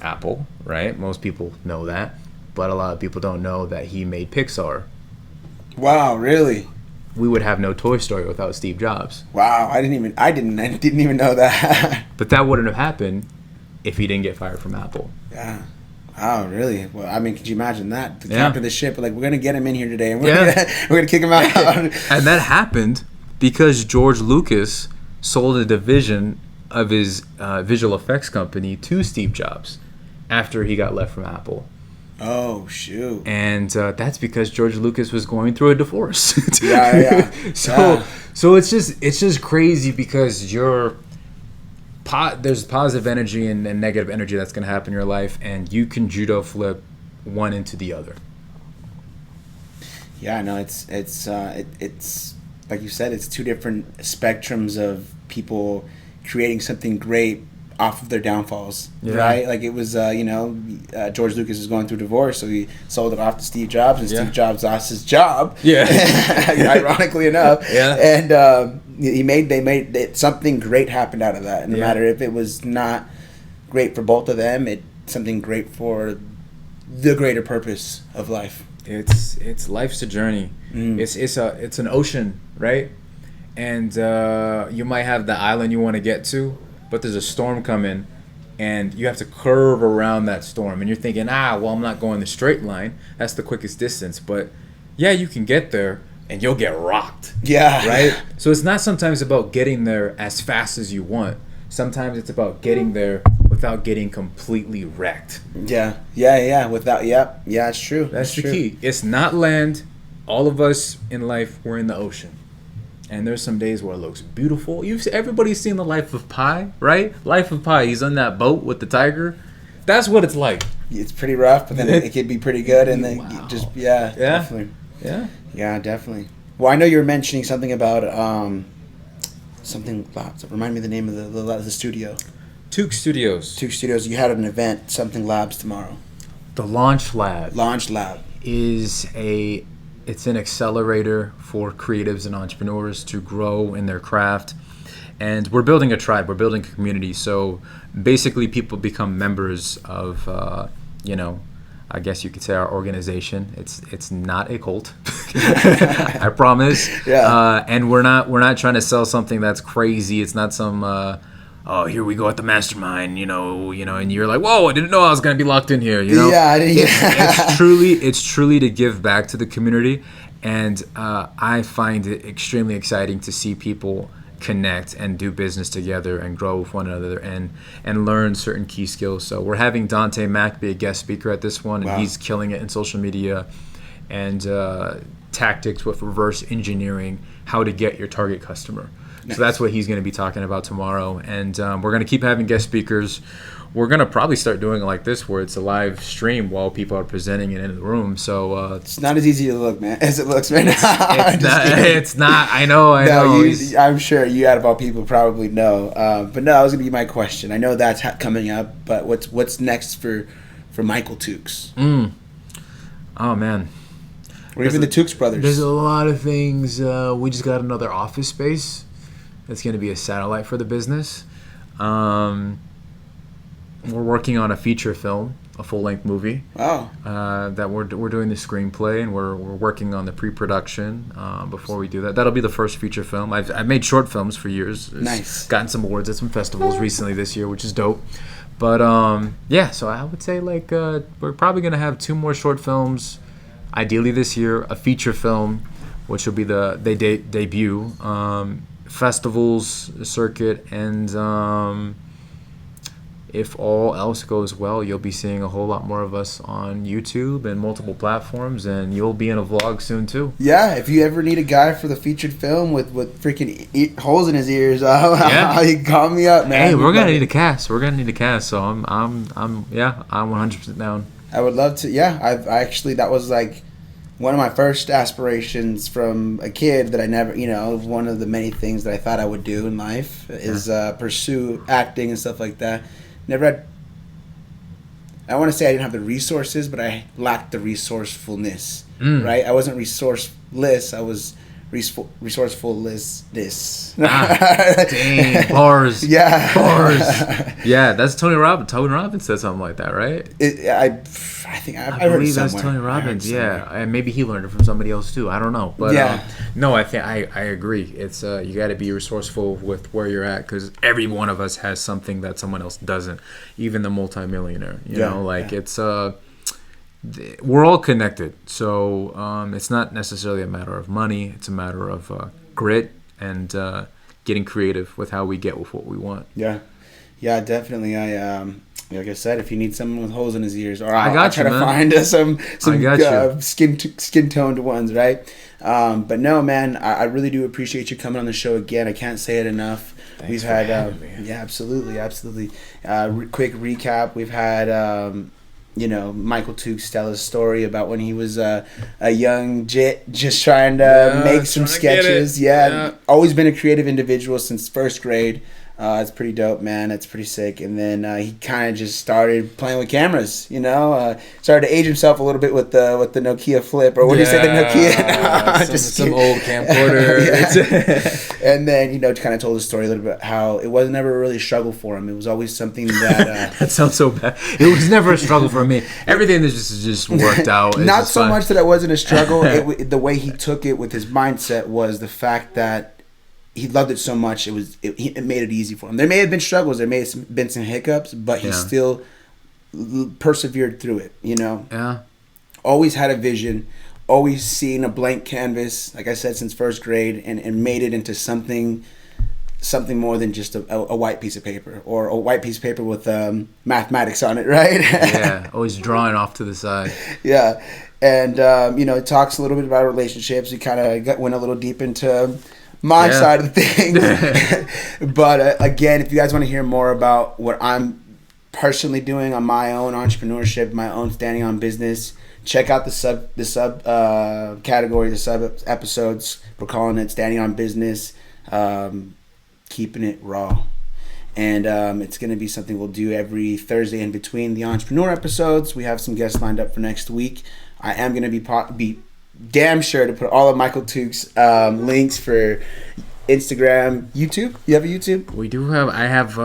Apple, right? Most people know that, but a lot of people don't know that he made Pixar. Wow, really? We would have no Toy Story without Steve Jobs. Wow, I didn't even know that. But that wouldn't have happened if he didn't get fired from Apple. Yeah. Wow, really? Well, I mean, could you imagine that? The captain of the ship, like, we're gonna get him in here today, and we're gonna kick him out. And that happened because George Lucas sold a division of his visual effects company to Steve Jobs after he got left from Apple. Oh, shoot. And that's because George Lucas was going through a divorce. Yeah. So it's just crazy because you're there's positive energy and negative energy that's going to happen in your life, and you can judo flip one into the other. Yeah, no, it's like you said, it's two different spectrums of people creating something great off of their downfalls, right? Like it was, George Lucas was going through divorce, so he sold it off to Steve Jobs, and Steve Jobs lost his job. Yeah, ironically enough. Yeah, and they made it, something great happened out of that. And no matter if it was not great for both of them, it's something great for the greater purpose of life. It's life's a journey. It's an ocean, right? And you might have the island you want to get to, but there's a storm coming, and you have to curve around that storm. And you're thinking, well, I'm not going the straight line. That's the quickest distance. But yeah, you can get there, and you'll get rocked. Yeah. Right? So it's not sometimes about getting there as fast as you want. Sometimes it's about getting there without getting completely wrecked. Yeah. Without, it's true. That's the key. It's not land. All of us in life, we're in the ocean. And there's some days where it looks beautiful. Everybody's seen The Life of Pi, right? Life of Pi. He's on that boat with the tiger. That's what it's like. It's pretty rough, but then it could be pretty good. And then definitely. Yeah, definitely. Well, I know you were mentioning something about something labs. Remind me the name of the studio. Tukes Studios. Tukes Studios. You had an event, something labs tomorrow. The Launch Lab. Launch Lab is it's an accelerator for creatives and entrepreneurs to grow in their craft. And we're building a tribe. We're building a community. So basically people become members of, I guess you could say our organization. It's not a cult. I promise. Yeah. And we're not trying to sell something that's crazy. It's not some here we go at the mastermind, and you're like, whoa, I didn't know I was gonna be locked in here, Yeah, it's truly to give back to the community, and I find it extremely exciting to see people connect and do business together and grow with one another and learn certain key skills. So we're having Dante Mack be a guest speaker at this one, and he's killing it in social media and tactics with reverse engineering, how to get your target customer. Nice. So that's what he's going to be talking about tomorrow. And we're going to keep having guest speakers. We're going to probably start doing it like this, where it's a live stream while people are presenting it in the room. So it's not as easy to look, man, as it looks right now. It's not. I know. I'm sure you out of all people probably know. But no, that was going to be my question. I know that's coming up, but what's next for Michael Tukes? Oh, man. Or even the Tukes brothers. There's a lot of things. We just got another office space. It's going to be a satellite for the business. We're working on a feature film, a full-length movie. Oh. That we're doing the screenplay, and we're working on the pre-production before we do that. That'll be the first feature film. I've made short films for years. Nice. Gotten some awards at some festivals recently this year, which is dope. But so I would say we're probably going to have 2 more short films, ideally this year, a feature film, which will be the debut. Festivals circuit, and if all else goes well, you'll be seeing a whole lot more of us on YouTube and multiple platforms, and you'll be in a vlog soon too. Yeah, if you ever need a guy for the feered film with freaking holes in his ears, you call me up, man. Hey, we're gonna need a cast. So I'm 100% down. I would love to. Yeah, that was like one of my first aspirations from a kid that I never, one of the many things that I thought I would do in life is pursue acting and stuff like that. Never had, I want to say I didn't have the resources, but I lacked the resourcefulness, right? I wasn't resourceless, I was resourcefulness. Dang, bars. Yeah. Bars. Yeah, that's Tony Robbins. Tony Robbins said something like that, right? I believe that's Tony Robbins. Yeah, and maybe he learned it from somebody else too. I don't know, but no, I think I agree. It's you got to be resourceful with where you're at, because every one of us has something that someone else doesn't. Even the multimillionaire, it's we're all connected. So it's not necessarily a matter of money. It's a matter of grit and getting creative with how we get with what we want. Yeah, definitely. Like I said, if you need someone with holes in his ears, or I'll try to find some skin toned ones, right? But no, man, I really do appreciate you coming on the show again. I can't say it enough. Thanks We've for had having me. yeah, absolutely. Quick recap. We've had Michael Tukes tell his story about when he was a young jit just trying to make some sketches. Yeah, always been a creative individual since first grade. It's pretty dope, man. It's pretty sick. And then he kind of just started playing with cameras. Started to age himself a little bit with the Nokia Flip, or what do you say, the Nokia? some old camcorder. And then kind of told the story a little bit how it was never really a struggle for him. It was always something that that sounds so bad. It was never a struggle for me. Everything that just worked out. Not so much that it wasn't a struggle. The way he took it with his mindset was the fact that he loved it so much. It made it easy for him. There may have been struggles. There may have been some hiccups, but he still persevered through it. Yeah. Always had a vision. Always seen a blank canvas. Like I said, since first grade, and made it into something more than just a white piece of paper, or a white piece of paper with mathematics on it, right? Yeah. Always drawing off to the side. Yeah, and it talks a little bit about relationships. We kind of went a little deep into my side of things. But again, if you guys want to hear more about what I'm personally doing on my own entrepreneurship, my own standing on business, check out the sub category, the sub episodes. We're calling it Standing on Business, keeping it raw. And it's going to be something we'll do every Thursday in between the entrepreneur episodes. We have some guests lined up for next week. I am going to be damn sure to put all of Michael Tukes' links for Instagram, YouTube. You have a YouTube? We do have. I have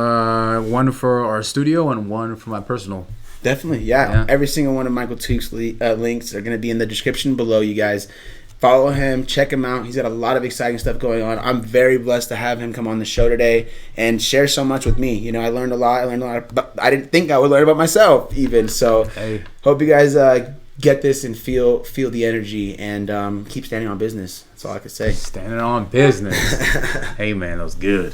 one for our studio and one for my personal. Definitely, yeah. Every single one of Michael Tukes' links are going to be in the description below, you guys. Follow him, check him out. He's got a lot of exciting stuff going on. I'm very blessed to have him come on the show today and share so much with me. I learned a lot. But I didn't think I would learn about myself even. So, hope you guys get this and feel the energy, and keep standing on business. That's all I can say. Standing on business. Hey, man, that was good.